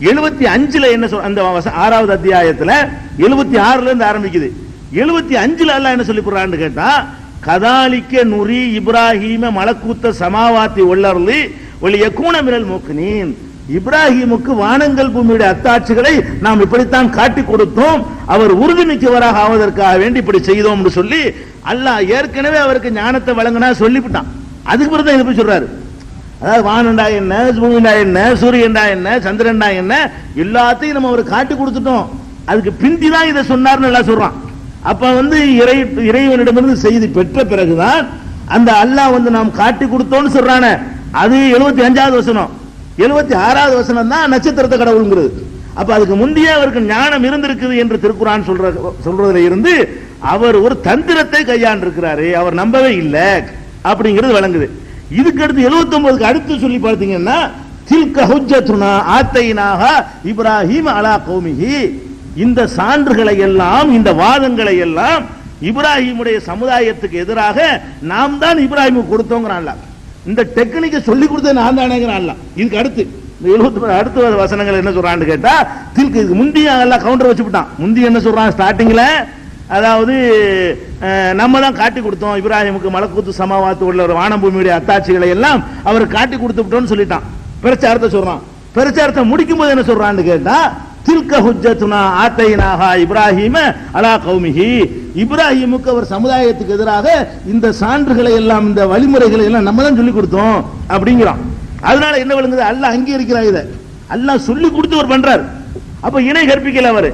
75ல என்ன அந்த 6வது அத்தியாயத்துல 76ல இருந்து ஆரம்பிக்குது. 75ல அல்லாஹ் என்ன சொல்லி போறான்னு கேட்டா, கதாலிக்க நுரி இப்ராஹீம மலக்கூத்த சமாவாத்தி ஒல்லர்லி ஒலியக்கூன மினல் மூக்கினீன், இப்ராஹிமுக்கு வானங்கள் பூமியுடைய அத்தாட்சிகளை நாம் இப்படித்தான் காட்டி கொடுத்தோம், அவர் உறுதிமிக்கவராக ஆவதற்காக வேண்டி இப்படி செய்தோம் என்று சொல்லி அல்லாஹ் ஏற்கனவே அவருக்கு ஞானத்தை வழங்கினா சொல்லிவிட்டான். அதுக்கு பிறகு தான் எப்படி சொல்றாரு, அதாவது வானண்டா என்ன, பூமிண்டா என்ன, சூரியன்டா என்ன, சந்திரன்டா என்ன, எல்லாத்தையும் நம்ம அவருக்கு காட்டி கொடுத்துட்டோம், அதுக்கு பிந்தி தான் இதை சொன்னார்னு எல்லாம் சொல்றான். அப்ப இறைவனிடமிருந்து செய்தி பெற்ற பிறகுதான் அந்த அல்லாஹ் நாம் காட்டி கொடுத்தோம்னு சொல்றானே, அது 75வது வசனம். 76வது வசனம் தான் நட்சத்திரத்தை கடவுள்ங்கிறது. அப்ப அதுக்கு முந்தைய அவருக்கு ஞானம் இருந்திருக்குது என்று திருக்குர்ஆன் சொல்றதுல இருந்து அவர் ஒரு தந்திரத்தை கையாண்டிருக்கிறாரு, அவர் நம்பவே இல்லை அப்படிங்கிறது விளங்குது. இதுக்கு அடுத்து 79க்கு அடுத்து சொல்லி பார்த்தீங்கன்னா, தில்க ஹுஜ்ஜத்துனா ஆத்தைனாஹா இப்ராஹீம் அலா கௌமிஹி, இந்த சான்றுகளை எல்லாம் இந்த வாதங்களை எல்லாம் இப்ராஹிமுடைய சமுதாயத்துக்கு எதிராக நாம் தான் இப்ராஹிமுக்கு கொடுத்தோங்கிறான்ல. இந்த டெக்னிக்கை சொல்லி கொடுத்தது நான் தானேங்கிறான்ல. இதுக்கு அடுத்து 70 அடுத்த வசனங்கள் என்ன சொல்றான்னு கேட்டா, தில்க இதுக்கு முந்தைய எல்லாம் கவுண்டர் வச்சுட்டான். முந்தைய என்ன சொல்றான் ஸ்டார்டிங்ல, அதாவது நம்ம தான் காட்டி கொடுத்தோம் இப்ராஹிமுக்கு மலக்கூத்து சமாவாத்து உள்ள ஒரு வானம் பூமியுடைய அத்தாட்சிகளை எல்லாம் அவர் காட்டி கொடுத்துட்டோம்னு சொல்லிட்டான். பிரச்சாரத்தை சொல்றான். பிரச்சாரத்தை முடிக்கும் போது என்ன சொல்றான்னு கேட்டா, தில்க ஹுஜ்ஜத்துனா ஆத்தைனாஹா இப்ராஹீம அலா கௌமிஹி, இப்ராஹிமுக்கு அவர் சமுதாயத்துக்கு எதிராக இந்த சான்றுகளை எல்லாம் இந்த வழிமுறைகளை எல்லாம் நம்ம தான் சொல்லி கொடுத்தோம் அப்படிங்கிறான். அதனால என்ன விளங்குது, அல்லாஹ் அங்கீகரிக்கிறார், இதை அல்லாஹ் சொல்லி கொடுத்து அவர் பண்றார். அப்ப இணை கற்பிக்கல, அவர்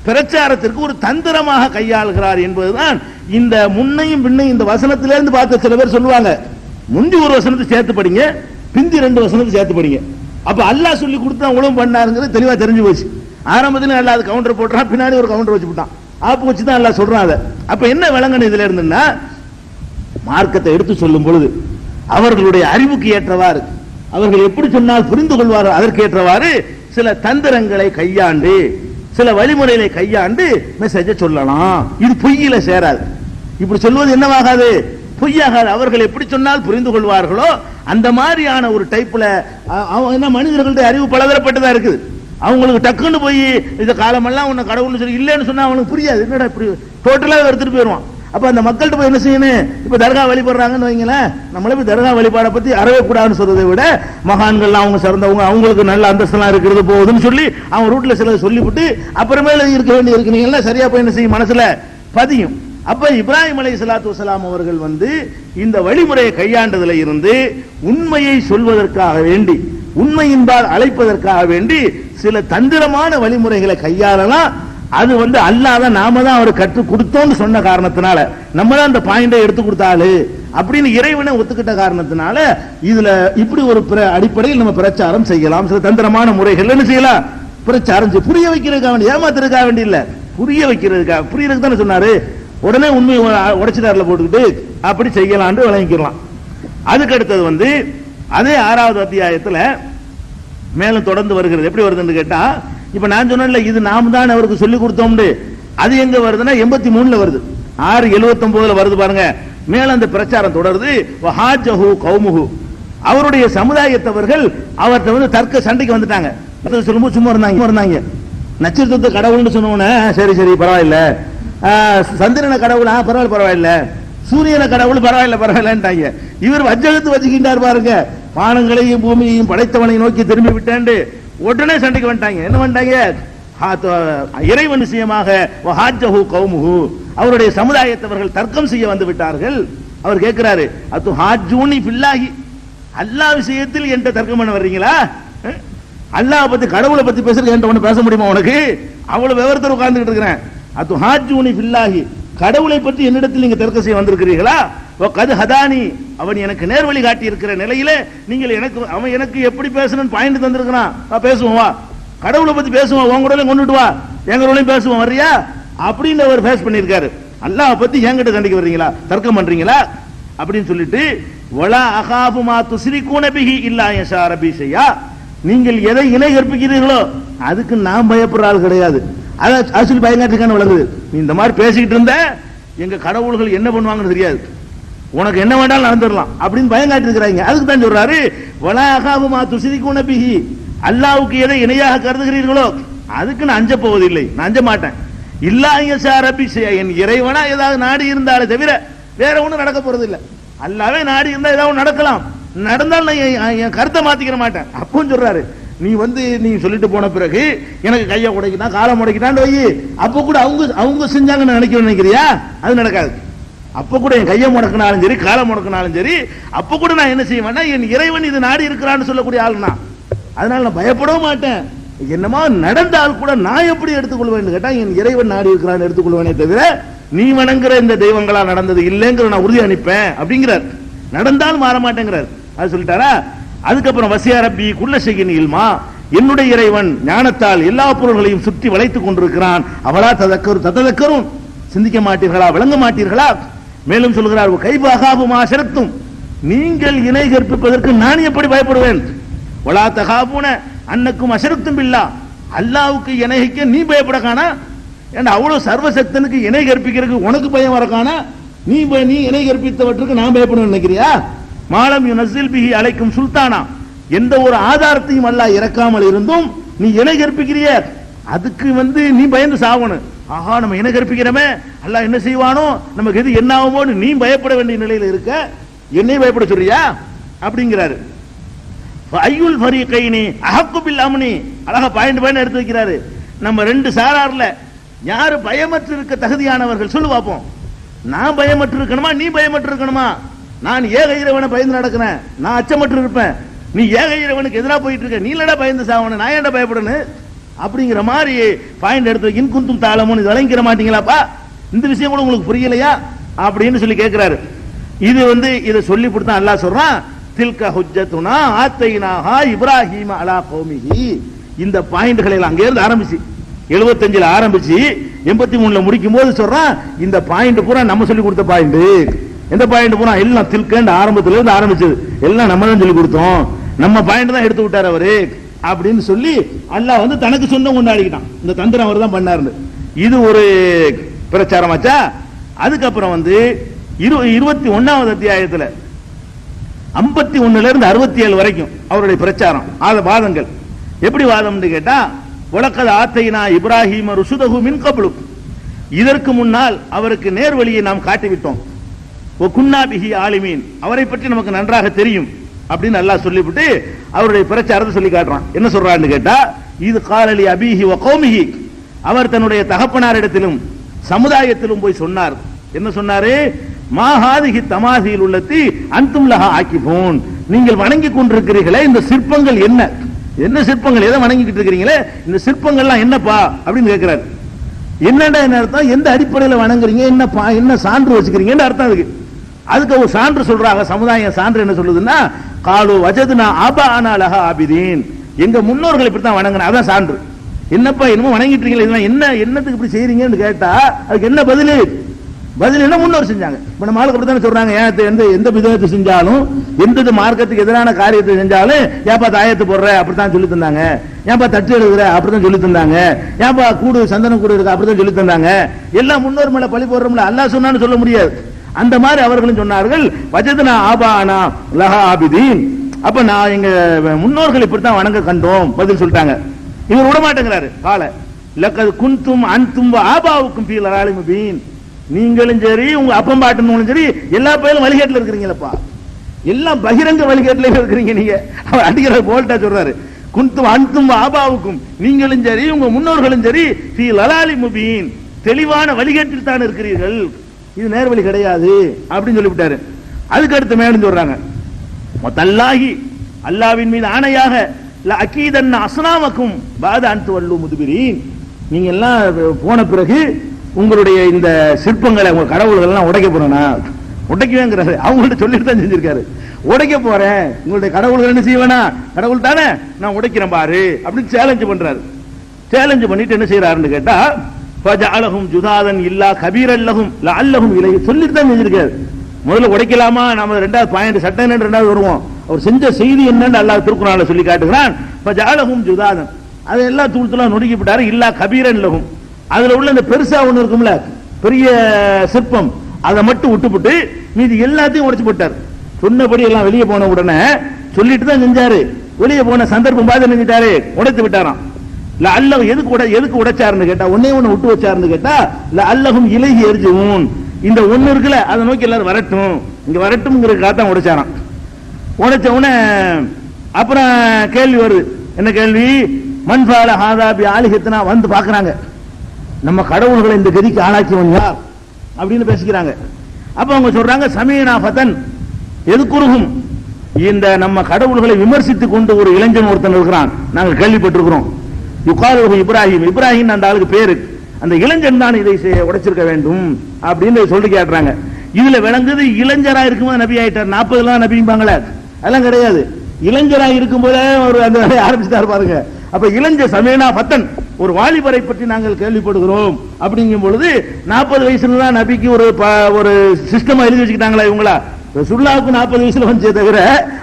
பிரச்சாரத்திற்கு ஒரு தந்திரமாக கையாளுகிறார் என்பதுதான் இந்த முன்னையும் பின்னையும் இந்த வசனத்தில இருந்து பார்த்த சில பேர் சொல்லுவாங்க, முந்தி ஒரு வசனத்தை சேர்த்து படிங்க, பிந்தி 2 வசனத்தை சேர்த்து படிங்க. அப்ப அல்லாஹ் சொல்லி கொடுத்தா உலகம் பண்ணாருங்கிறது தெளிவா தெரிஞ்சு போச்சு. ஆரம்பத்துல அல்லாஹ் அது கவுண்டர் போட்டுறான், பின்னாடி ஒரு கவுண்டர் வச்சு விட்டான். ஆப்பு வச்சு தான் அல்லாஹ் சொல்றான். அதை அப்ப என்ன விளங்கணும் இதுல இருந்துன்னா, மார்க்கத்தை எடுத்து சொல்லும் பொழுது அவர்களுடைய அறிவுக்கு ஏற்றவாறு, அவர்கள் எப்படி சொன்னால் புரிந்து கொள்வார்கள் அதற்கு ஏற்றவாறு சில தந்திரங்களை கையாண்டு, சில வழிமுறைகளை கையாண்டு மெசேஜ சொல்லலாம். இது பொய்யில சேராது. இப்படி சொல்வது என்னவாகாது, பொய்யாகாது. அவர்கள் எப்படி சொன்னால் புரிந்து கொள்வார்களோ அந்த மாதிரியான ஒரு டைப்ல என்ன மனிதர்களுடைய அறிவு பலதரப்பட்டதா இருக்குது. அவங்களுக்கு டக்குன்னு போய் இந்த காலமெல்லாம் உன்னை கடவுள்னு சொல்லி இல்லைன்னு சொன்னா அவனுக்கு புரியாது. என்னடா இப்படி டோட்டலா எடுத்துட்டு போயிடுவான். அப்ப அந்த மக்கள்கிட்ட போய் என்ன செய்யணும், இப்ப தர்கா வழிபடுறாங்கன்னு வைங்களேன், நம்மளே போய் தர்கா வழிபாடை பத்தி அறவே கூடாதுன்னு சொல்றதை விட மகான்கள்லாம் அவங்க சிறந்தவங்க, அவங்களுக்கு நல்ல அந்தஸ்தெல்லாம் இருக்கிறது போகுதுன்னு சொல்லி அவங்க ரூட்ல சிலதை சொல்லிவிட்டு அப்புறமேல இருக்க வேண்டிய இருக்கிறீங்களா சரியா போய் என்ன செய்யும், மனசுல பதியும். அப்ப இப்ராஹிம் அலைஹிஸ்ஸலாத்து வஸலாம் அவர்கள் இந்த வழிமுறையை கையாண்டதுல இருந்து உண்மையை சொல்வதற்காக வேண்டி, உண்மையின்பால் அழைப்பதற்காக வேண்டி சில தந்திரமான வழிமுறைகளை கையாளலாம். அது அல்லாஹ் தான், நாம தான் அவர் கற்றுக் கொடுத்தோம்னு சொன்ன காரணத்தினால, நம்ம தான் அந்த பாயிண்டை எடுத்து கொடுத்தாலு அப்படின்னு இறைவனை ஒத்துக்கிட்ட காரணத்தினால இதுல இப்படி ஒரு அடிப்படையில் நம்ம பிரச்சாரம் செய்யலாம். சில தந்திரமான முறைகள் என்ன செய்யலாம், பிரச்சாரம் புரிய வைக்கிறதுக்காக வேண்டி, ஏமாத்துறதுக்காக வேண்டி இல்ல, புரிய வைக்கிறதுக்காக, புரியறதுக்கு தானே சொன்னாரு. உடனே உண்மை உடைச்சிட்டாரில் போட்டுக்கிட்டு அப்படி செய்யலான்னு விளங்கிக்கலாம். அதுக்கு அடுத்தது அதே 6வது அத்தியாயத்துல மேலும் தொடர்ந்து வருகிறது. எப்படி வருதுன்னு கேட்டா, இப்ப நான் சொன்னேன்ல இது நாம் தான் அவருக்கு சொல்லி கொடுத்தோம்னு, அது எங்க வருதுன்னா 83ல வருது, 6:79 வருது பாருங்க. மேல அந்த பிரச்சாரம் தொடருது. வஹாஜஹு கௌமுஹு, அவருடைய சமுதாயத்தவர்கள் அவர்கிட்ட தர்க்க சண்டைக்கு வந்துட்டாங்க. சொல்லும்போது சும்மா இருந்தாங்க. நட்சத்திரத்தை கடவுள்னு சொன்னோன்னே சரி சரி பரவாயில்ல, சந்திரன கடவுள் பரவாயில்ல, சூரியன கடவுள் பரவாயில்லன்ட்டாங்க. இவர் வஜ்ஜகத்து வச்சுக்கிட்டார் பாருங்க, வானங்களையும் பூமியையும் படைத்தவனை நோக்கி திரும்பி விட்டாண்டு உடனே சண்டைக்கு வந்துட்டாங்க. என்ன பண்ணிட்டாங்க, இறைவன் விஷயமாக வஹாஜஹு கௌமுஹு, அவருடைய சமுதாயத்தவர்கள் தர்க்கம் செய்ய வந்து விட்டார்கள். அவர் கேட்கிறாரு, அத்து ஹாஜூனி பில்லாஹி, அல்லாஹ் விஷயத்தில் என்கிட்ட தர்க்கம் பண்ண வர்றீங்களா? அல்லாஹ் பத்தி கடவுளை பத்தி பேசுறது என்கிட்ட ஒண்ணு பேச முடியுமா உனக்கு? அவ்வளவு விவரத்தில் உட்கார்ந்துட்டு இருக்கிறேன். அத்து ஹாஜூனி பில்லாஹி, கடவுளை பற்றி என்னிடத்தில் நீங்க தர்க்கம் செய்ய வந்திருக்கிறீர்களா? கது ஹதானி, அவன் எனக்கு நேர்வழி காட்டி இருக்கிற நிலையில நீங்கள் அவன் எனக்கு எப்படி பேசணும்னு பாயிண்ட் தந்திருக்கிறான். பேசுவோம், வா கடவுளை பத்தி பேசுவோம், உன் கூட கொண்டுட்டு வா, எங்களோடையும் பேசுவோம், வர்றியா அப்படின்னு அவர் ஃபேஸ் பண்ணியிருக்காரு. அல்லாஹ் பத்தி என்கிட்ட சண்டைக்கு வர்றீங்களா, தர்க்கம் பண்றீங்களா அப்படின்னு சொல்லிட்டு, வலா அகாபு மா துஸ்ரிகூன பிஹி இல்லா யஷா ரப்பி ஷையா, நீங்கள் எதை இணை கற்பிக்கிறீர்களோ அதுக்கு நான் பயப்படுற ஆள் கிடையாது. அதை சொல்லி பயங்காட்டிருக்கான்னு விளங்குது. நீ இந்த மாதிரி பேசிக்கிட்டு இருந்த எங்க கடவுள்கள் என்ன பண்ணுவாங்கன்னு தெரியாது, உனக்கு என்ன வேண்டாலும் நடந்துடலாம் அப்படின்னு பயங்காட்டி இருக்கிறாங்க. அதுக்கு தான் சொல்றாரு, வலா அகாபு மா துஸ்ரிகூன பிஹி, அல்லாஹ்வுக்கு எதை இணையாக கருதுகிறீர்களோ அதுக்கு நான் அஞ்ச போவதில்லை, நான் அஞ்ச மாட்டேன். இல்லா யஷா ரப்பி ஷையா, என் இறைவனா ஏதாவது நாடி இருந்தாலே தவிர வேற ஒண்ணும் நடக்க போறது இல்லை. அல்லாவே நாடி இருந்தா ஏதாவது நடக்கலாம், நடந்தால் நான் என் கருத்தை மாத்திக்கிற மாட்டேன். அப்பவும் சொல்றாரு, நீ நீ சொல்லிட்டு போன பிறகு எனக்கு கையை உடைக்கிட்டா காலை முடைக்கிட்டான்னு வை, அப்ப கூட அவங்க செஞ்சாங்கன்னு நினைக்கிறியா? அது நடக்காது. அப்ப கூட என் கையை முடக்கினாலும் சரி, காலை முடக்கினாலும் சரி, அப்ப கூட நான் என்ன செய்வேன்னா என் இறைவன் இது நாடி இருக்கிறான்னு சொல்லக்கூடிய ஆள் நான். அதனால நான் பயப்படவும் மாட்டேன். என்னமா நடந்தால் கூட நான் எப்படி எடுத்துக்கொள்வேன் கேட்டா, என் இறைவன் நாடி இருக்கிறான்னு எடுத்துக்கொள்வேனே தவிர நீ வணங்குற இந்த தெய்வங்களா நடந்தது இல்லைங்கிற நான் உறுதி அனுப்பேன் அப்படிங்கிறார். நடந்தாலும் மாற மாட்டேங்கிறார். அது சொல்லிட்டாரா. அதுக்கப்புறம் வசியா ரப்பி குல்ல ஷைஇன் இல்மா, என்னுடைய இறைவன் ஞானத்தால் எல்லா பொருள்களையும் சுற்றி வளைத்துக் கொண்டிருக்கிறான். அவளா ததக்கரும், சிந்திக்க மாட்டீர்களா, விளங்க மாட்டீர்களா? மேலும் சொல்கிறார், கைப அகாபு மா ஷரத்தும், நீங்கள் இணை கற்பிப்பதற்கு நான் எப்படி பயப்படுவேன்? வலா தகாபுன அன்னக்கும் அஷரத்தும் பில்லா, அல்லாஹ்வுக்கு இணைக்க நீ பயப்பட காணா? ஏன்னா அவ்வளவு சர்வசக்தனுக்கு இணை கற்பிக்கிறதுக்கு உனக்கு பயம் வர காணா? நீ இணை கற்பித்தவற்றுக்கு நான் பயப்படணும் நினைக்கிறியா? மாலம் யுனஸில் பிஹி அலைக்கும் சுல்தானா, எந்த ஒரு ஆதாரத்தையும் அல்லாஹ் இறக்காமல் இருந்தும் நீ இணை கற்பிக்கிறிய, அதுக்கு நீ பயந்து சாவணும். ஆஹா, நம்ம இணை கற்பிக்கிறமே, அல்லாஹ் என்ன செய்வானோ, நமக்கு எது என்ன ஆகுமோன்னு நீ பயப்பட வேண்டிய நிலையில இருக்க, என்னை பயப்பட சொல்றியா அப்படிங்கிறாரு. ஐயுல் ஃபரீகைனி அஹக்கு பில் அம்னி, அழகா பாயிண்ட் எடுத்து வைக்கிறாரு. நம்ம ரெண்டு சாரார்ல யாரு பயமற்று இருக்க தகுதியானவர்கள் சொல்லு பார்ப்போம். நான் பயமற்று இருக்கணுமா, நீ பயமற்று இருக்கணுமா? நான் ஏக இறைவனை பயந்து நடக்கிறேன், நான் அச்சமற்று இருப்பேன். நீ ஏக இறைவனுக்கு எதிராக போயிட்டு இருக்க, நீ இல்லடா பயந்து சாவணும், நான் ஏன்டா பயப்படணும் அப்படிங்கிற மாதிரி பாயிண்ட் எடுத்து இன்குந்தும் தாளமும் விளங்கிக்கிற மாட்டீங்களாப்பா? இந்த விஷயம் கூட உங்களுக்கு புரியலையா? அப்படின்னு சொல்லி கேட்கிறாரு. இது இதை சொல்லி கொடுத்தா அல்லாஹ் சொல்றான், தில்க ஹுஜ்ஜத்துனா ஆத்தைனாஹா இப்ராஹீம அலா கௌமிஹி. இந்த பாயிண்ட்களை எல்லாம் அங்கே இருந்து ஆரம்பிச்சு 75ல ஆரம்பிச்சு 83ல முடிக்கும் போது சொல்றான், இந்த பாயிண்ட் பூரா நம்ம சொல்லி கொடுத்த பாயிண்ட். எந்த பாயிண்ட் பூரா? எல்லாம் தில்கண்ட் ஆரம்பத்துல இருந்து ஆரம்பிச்சது எல்லாம் நம்ம தான் சொல்லி கொடுத்தோம், நம்ம பாயிண்ட் தான் எடுத்து விட்டார் அவரு அப்படின்னு சொல்லி அல்லாஹ் தனக்கு சொந்தம் கொண்டாடிக்கிட்டான். இந்த தந்திரம் அவர் தான் பண்ணாரு. இது ஒரு பிரச்சாரமாச்சா. அதுக்கப்புறம் 21வது அத்தியாயத்துல 51ல இருந்து 67 வரைக்கும் அவருடைய பிரச்சாரம் வாதங்கள். எப்படி வாதம் கேட்டா, வலக்கத் ஆத்தைனா இப்ராஹீம ருஷுதஹு மின் கப்லு, இதற்கு முன்னால் அவருக்கு நேர்வழியை நாம் காட்டிவிட்டோம். வ குன்னா பிஹி ஆலிமீன், அவரை பற்றி நமக்கு நன்றாக தெரியும் அப்படின்னு அல்லாஹ் சொல்லிவிட்டு அவருடைய பிரச்சாரத்தை சொல்லி காட்டுறான். என்ன சொல்றான்னு கேட்டா, இது காலலி அபிஹி வ கௌமிஹி, அவர் தன்னுடைய தகப்பனாரிடத்திலும் சமுதாயத்திலும் போய் சொன்னார். என்ன சொன்னாரு? மாஹாதிஹி தமாசில் உள்ளத்தி அன்தும் லஹா ஆக்கிபூன், நீங்கள் வணங்கி கொண்டிருக்கிறீர்களே இந்த சிற்பங்கள் என்ன என்ன சிற்பங்கள், எதை வணங்கிட்டு இருக்கிறீங்களே இந்த சிற்பங்கள்லாம் என்னப்பா அப்படின்னு கேட்கிறாரு. என்னடா என்ன அர்த்தம்? எந்த அடிப்படையில் வணங்குறீங்க, என்ன சான்று வச்சுக்கிறீங்கன்னு அர்த்தம் அதுக்கு. அதுக்கு ஒரு சான்று சொல்றாங்க. சமுதாயம் சான்று என்ன சொல்லுதுன்னா, காலு வஜதுனா ஆபானா லஹா ஆபிதீன், எங்க முன்னோர்கள் இப்படி தான் வணங்கின, அதான் சான்று. என்னப்பா என்னமோ வணங்கிட்டு இருக்கீங்களா, இதெல்லாம் என்னத்துக்கு இப்படி செய்றீங்கன்னு கேட்டா அதுக்கு என்ன பதில் என்ன முன்னோர் செஞ்சாங்க. இப்ப நம்ம ஆளுக்கு அப்படித்தானே சொல்றாங்க, எந்த விதத்தை செஞ்சாலும் எந்த மார்க்கத்துக்கு எதிரான காரியத்தை செஞ்சாலும் ஏப்பா தாயத்து போடுற அப்படித்தான் சொல்லி தந்தாங்க, ஏப்பா தட்டு எழுதுற அப்படித்தான் சொல்லி தந்தாங்க, ஏப்பா கூடு சந்தனம் கூடு இருக்கு அப்படித்தான் சொல்லி தந்தாங்க. எல்லாம் முன்னோர் மேல பழி போடுறோம்ல, அல்லாஹ் சொன்னான்னு சொல்ல முடியாது. அந்த மாதிரி அவர்களும் சொன்னார்கள், வஜதுனா ஆபானா லஹா ஆபிதீன், அப்ப நான் எங்க முன்னோர்கள் இப்படித்தான் வணங்க கண்டோம் பதில் சொல்லிட்டாங்க. இவர் விட மாட்டேங்கிறாரு. கால லக்கத் குன்தும் அன்தும் ஆபாவுக்கும் ஃபீ லலாலிம் முபீன், நீங்களும் சரி உங்க அப்பம் பாட்டனும் சரி எல்லா பேரும் வழிகேட்டில் இருக்கிறீங்களப்பா, எல்லாம் பகிரங்க வழிகேட்டில் இருக்கிறீங்க. நீங்க அவர் அடிக்கிற போல்ட்டா சொல்றாரு, குன்தும் அன்தும் ஆபாவுக்கும், நீங்களும் சரி உங்க முன்னோர்களும் சரி ஃபீ லலாலிம் முபீன், தெளிவான வழிகேட்டில் தான் இருக்கிறீர்கள், இது நேர்வழி கிடையாது அப்படின்னு சொல்லிவிட்டாரு. அதுக்கு அடுத்து மேலும் சொல்றாங்க, மொத்தல்லாஹி அல்லாஹ்வின் மீது ஆணையாக ல அகீதன் அஸ்னாமக்கும் பாத அன்து வல்லு முதுபிரீன், நீங்க எல்லாம் போன பிறகு உங்களுடைய இந்த சிற்பங்களை உங்க கடவுள்கள் எல்லாம் உடைக்க போறேனா, உடைக்குவேங்கிறாரு. அவங்கள்ட்ட சொல்லிட்டு தான் செஞ்சிருக்காரு, உடைக்க போறேன் உங்களுடைய கடவுள்கள் என்ன செய்வேனா, கடவுள் தானே நான் உடைக்கிறேன் பாரு அப்படின்னு சேலஞ்ச் பண்றாரு. சேலஞ்ச் பண்ணிட்டு என்ன செய்யறாருன்னு கேட்டா, ஃபஜஅலஹும் ஜுதாதன் இல்லா கபீரல்லஹும் லஅல்லஹும் இலைஹி, சொல்லிட்டு தான் செஞ்சிருக்காரு. முதல்ல உடைக்கலாமா, நம்ம ரெண்டாவது பாயிண்ட் சட்டம் என்ன ரெண்டாவது வருவோம். அவர் செஞ்ச செய்தி என்னன்னு அல்லாஹ் திருக்குறான்ல சொல்லி காட்டுகிறான். ஃபஜஅலஹும் ஜுதாதன், அதை எல்லாம் தூள்தூளா நொறுக்கி விட்டாரு. இல்லா கபீரன் லஹும், அதுல உள்ள இந்த பெருசா ஒண்ணு இருக்கும்ல பெரிய சிற்பம், அதை மட்டும் விட்டுவிட்டு மீதி எல்லாத்தையும் உடைச்சு போட்டார். சொன்னபடி எல்லாம் வெளியே போன உடனே சொல்லிட்டு தான் செஞ்சாரு. வெளியே போன சந்தர்ப்பம் பார்த்து என்ன செஞ்சாரு, உடைத்து விட்டாராம். அல்லஹ் எதுக்கு உடைச்சாருன்னு கேட்டா, ஒன்னே ஒண்ணு விட்டு வச்சாருன்னு கேட்டா, அல்லஹும் இலைஹி எர்ஜூன், இந்த ஒண்ணு இருக்குல்ல அதை நோக்கி எல்லாரும் வரட்டும், இங்க வரட்டும்ங்கிறதுக்காக தான் உடைச்சாராம். உடைச்ச உடனே அப்புறம் கேள்வி வருது. என்ன கேள்வி? மன்பால ஹாதாபி ஆலிஹத்னா, வந்து பாக்குறாங்க நம்ம கடவுள்களை இந்த கதிக்கு ஆளாக்கியவன் யார் அப்படின்னு பேசிக்கிறாங்க. அப்ப அவங்க சொல்றாங்க, சமீனா ஃபதன் எதுக்குருகும், இந்த நம்ம கடவுள்களை விமர்சித்துக் கொண்டு ஒரு இளைஞன் ஒருத்தன் இருக்கிறான், நாங்கள் கேள்விப்பட்டிருக்கிறோம். யுகாலுஹு இப்ராஹிம், இப்ராஹிம் அந்த ஆளுக்கு பேரு, அந்த இளைஞன் தான் இதை உடைச்சிருக்க வேண்டும் அப்படின்னு சொல்லி கேட்றாங்க. இதுல விளங்குது இளைஞரா இருக்கும்போது நபி ஆயிட்டார். 40 நபிம்பாங்களே, அதெல்லாம் கிடையாது. இளைஞரா இருக்கும் போதே ஒரு அந்த ஆரம்பிச்சுட்டாரு பாருங்க. அப்ப இளைஞ சமீனா ஃபதன், ஒரு வாலிபரை பற்றி நாங்கள் கேள்விப்படுகிறோம் அப்படிங்கும் பொழுது 40 வயசுல தான் நபிக்கு ஒரு சிஸ்டமா எழுதி வச்சுக்கிட்டாங்களா இவங்களா? ரசூலுல்லாஹ்வுக்கு 40 வயசுல வந்து தவிர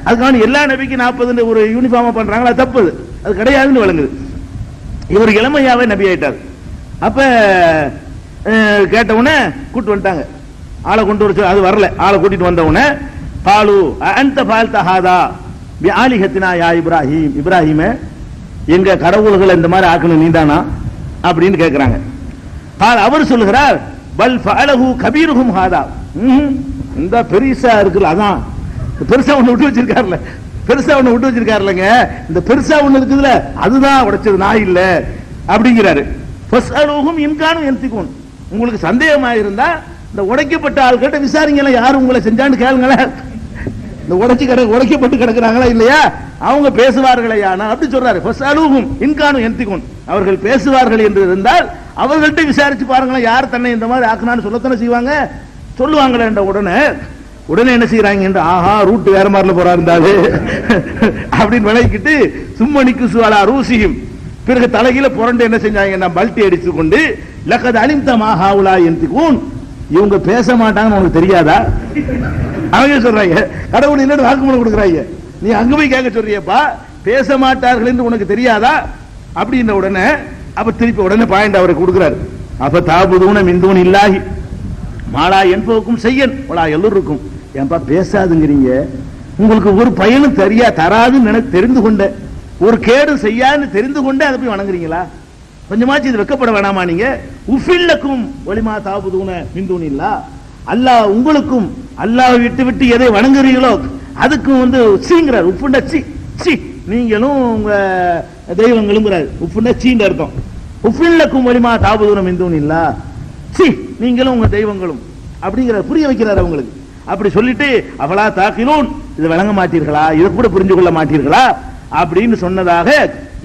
அதுக்கான எல்லா நபிக்கு 40 ஒரு யூனிஃபார்மா பண்றாங்களா? தப்பு, அது கிடையாதுன்னு விளங்குது. இவர் இளமையாவே நபி ஆயிட்டார். அப்ப கேட்ட உடனே கூட்டு வந்துட்டாங்க, ஆளை கொண்டு வர, அது வரல, ஆளை கூட்டிட்டு வந்த உடனே காலு அன்த ஃபால்த ஹாதா பி ஆலிஹத்தினா யா இப்ராஹிம், இப்ராஹிமே எங்க கடவுள்களை இந்த மாதிரி ஆக்கணும் நீதானா அப்படின்னு கேட்கிறாங்க. அவர் சொல்லுகிறார், பல் ஃபஅலஹு கபீருஹும் ஹாதா, இந்த பெருசா இருக்குல்ல, அதான் பெருசா ஒண்ணு விட்டு வச்சிருக்காருல்ல, பெருசா ஒண்ணு விட்டு வச்சிருக்காருலங்க, இந்த பெருசா ஒண்ணு இருக்குதுல அதுதான் உடைச்சது, நான் இல்ல அப்படிங்கிறாரு. ஃபஸ்அலுஹும் இன்கானு யன்திகுன், உங்களுக்கு சந்தேகமா இருந்தா இந்த உடைக்கப்பட்ட ஆள்கிட்ட விசாரிங்களா, யாரு உங்களை செஞ்சான்னு கேளுங்களேன். இந்த உடைக்கப்பட்டு கிடக்குறாங்களா இல்லையா, அவங்க பேசுவார்களே அப்படி சொல்றாரு. ஃபஸ்அலுஹும் இன்கானு யன்திகுன், அவர்கள் பேசுவார்கள் என்று இருந்தால் அவர்கள்ட்ட விசாரிச்சு பாருங்களேன், யார் தன்னை இந்த மாதிரி ஆக்குனான்னு சொல்லத்தானே செய்வாங்க. சொல்லுவாங்களேன்ற உடனே என்ன செய்யறாங்க, ஆஹா ரூட் வேற மாதிரில போறா இருந்தாரு அப்படின்னு விளக்கிட்டு சும்மணிக்கு சுவாலா ரூசியும், பிறகு தலைகீழ புரண்டு என்ன செஞ்சாங்க, பல்ட்டி அடிச்சு கொண்டு லக்கத் அலிம்த மாஹாவுலா என்திகூன், இவங்க பேச மாட்டாங்கன்னு உனக்கு தெரியாதா? அவங்க சொல்றாங்க, கடவுள் என்ன வாக்குமூலம் கொடுக்குறாங்க, நீ அங்க போய் கேட்க சொல்றியப்பா, பேச மாட்டார்கள் என்று உனக்கு தெரியாதா அப்படின்ற உடனே அப்ப திருப்பி உடனே பாயிண்ட் அவருக்கு கொடுக்கிறாரு. அப்ப தாபுதூன மிந்தூன் இல்லாஹி மாலா என்பவக்கும் செய்யன் ஒலா எல்லோருக்கும், ஏன்பா பேசாதுங்கிறீங்க, உங்களுக்கு ஒரு பயனும் தராதுன்னு எனக்கு தெரிந்து கொண்ட, ஒரு கேடு செய்யாதுன்னு தெரிந்து கொண்டே அதை போய் வணங்குறீங்களா? கொஞ்சமாச்சு இது வெக்கப்பட வேணாமா? நீங்க உஃபில்லக்கும் ஒலிமா தாபுதூன மிந்தூன் இல்லா, அல்லாஹ் உங்களுக்கும் அல்லாஹ் விட்டு விட்டு எதை வணங்குறீங்களோ அதுக்கும் சீங்கிறார். உப்புண்டா சி நீங்களும் உங்க தெய்வங்களும் உப்புண்டா சீன்ற அர்த்தம். உஃபில்லக்கும் ஒலிமா தாபுதூன மிந்தூன் இல்லா, சி நீங்களும் உங்க தெய்வங்களும் அப்படிங்கிற புரிய வைக்கிறார் அவங்களுக்கு. அப்படி சொல்லிட்டு அவளா தாக்கிலூன், இதை வழங்க மாட்டீர்களா, இதை கூட புரிஞ்சு கொள்ள மாட்டீர்களா அப்படின்னு சொன்னதாக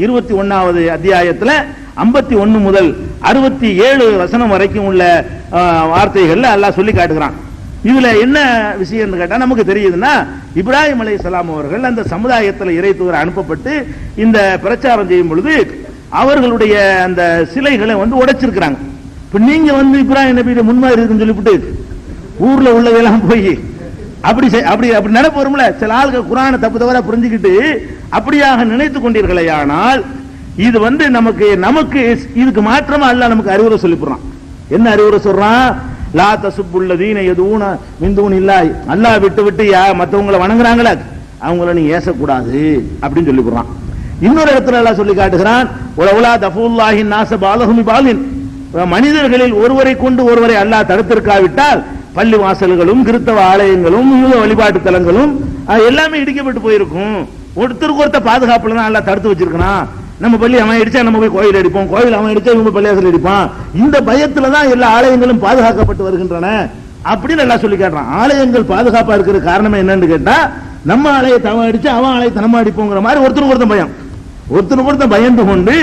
21வது அத்தியாயத்துல 51 முதல் 67 வசனம் வரைக்கும் உள்ள வார்த்தைகள்ல அல்லாஹ் சொல்லி காட்டுகிறான். இதுல என்ன விஷயம் கேட்டா நமக்கு தெரியுதுன்னா, இப்ராஹிம் அலைஹிஸ்ஸலாம் அவர்கள் அந்த சமுதாயத்தில் இறை தூதர் அனுப்பப்பட்டு இந்த பிரச்சாரம் செய்யும் பொழுது அவர்களுடைய அந்த சிலைகளை உடைச்சிருக்கிறாங்க. இப்ப நீங்க இப்ராஹிம் நபியோட முன்மாதிரி இருக்குன்னு சொல்லிவிட்டு ஊர்ல உள்ளதெல்லாம் போய் அப்படி நினைப்பு வரும்ல. சில ஆளுகள் குர்ஆனை தப்பு தவறா புரிஞ்சுக்கிட்டு அப்படியாக நினைத்து கொண்டீர்களே, ஆனால் இது நமக்கு இதுக்கு மாற்றமா அல்லாஹ் நமக்கு அறிவுரை சொல்லி போறான். என்ன அறிவுரை சொல்றான்? லா தசுப்புல்லதீன யதுன மின் தூனில்லாஹ், அல்லாஹ் விட்டு மத்தவங்களை வணங்குறாங்களே அவங்கள நீ ஏசக்கூடாது அப்படின்னு சொல்லி போறான். இன்னொரு இடத்துல அல்லாஹ் சொல்லி காட்டுகிறான், வலவுலா தஃபுல்லாஹி நாஸ பாலஹும் பாலின், மனிதர்களில் ஒருவரை கொண்டு ஒருவரை அல்லாஹ் தடுத்திருக்காவிட்டால் பள்ளி வாசல்களும் கிறிஸ்தவ ஆலயங்களும் வழிபாட்டு தலங்களும் எல்லாமே இடிக்கப்பட்டு போயிருக்கும். ஒருத்தருக்கு ஒருத்தர் பாதுகாப்புல தான் அல்லாஹ் தடுத்து வச்சிருக்கான். நம்ம பள்ளி அவன் அடிச்சா நம்ம போய் கோயில் அடிப்போம், கோயில் அவன் அடிச்சா இவங்க பள்ளியாசல் அடிப்பான். இந்த பயத்துல தான் எல்லா ஆலயங்களும் பாதுகாக்கப்பட்டு வருகின்றன அப்படின்னு எல்லாம் சொல்லி காட்டுறான். ஆலயங்கள் பாதுகாப்பா இருக்கிற காரணம் என்னன்னு கேட்டா, நம்ம ஆலயத்தை அவன் அடிச்சு அவன் ஆலயத்தை நம்ம அடிப்போங்கிற மாதிரி ஒருத்தருக்கு ஒருத்தன் பயந்து கொண்டு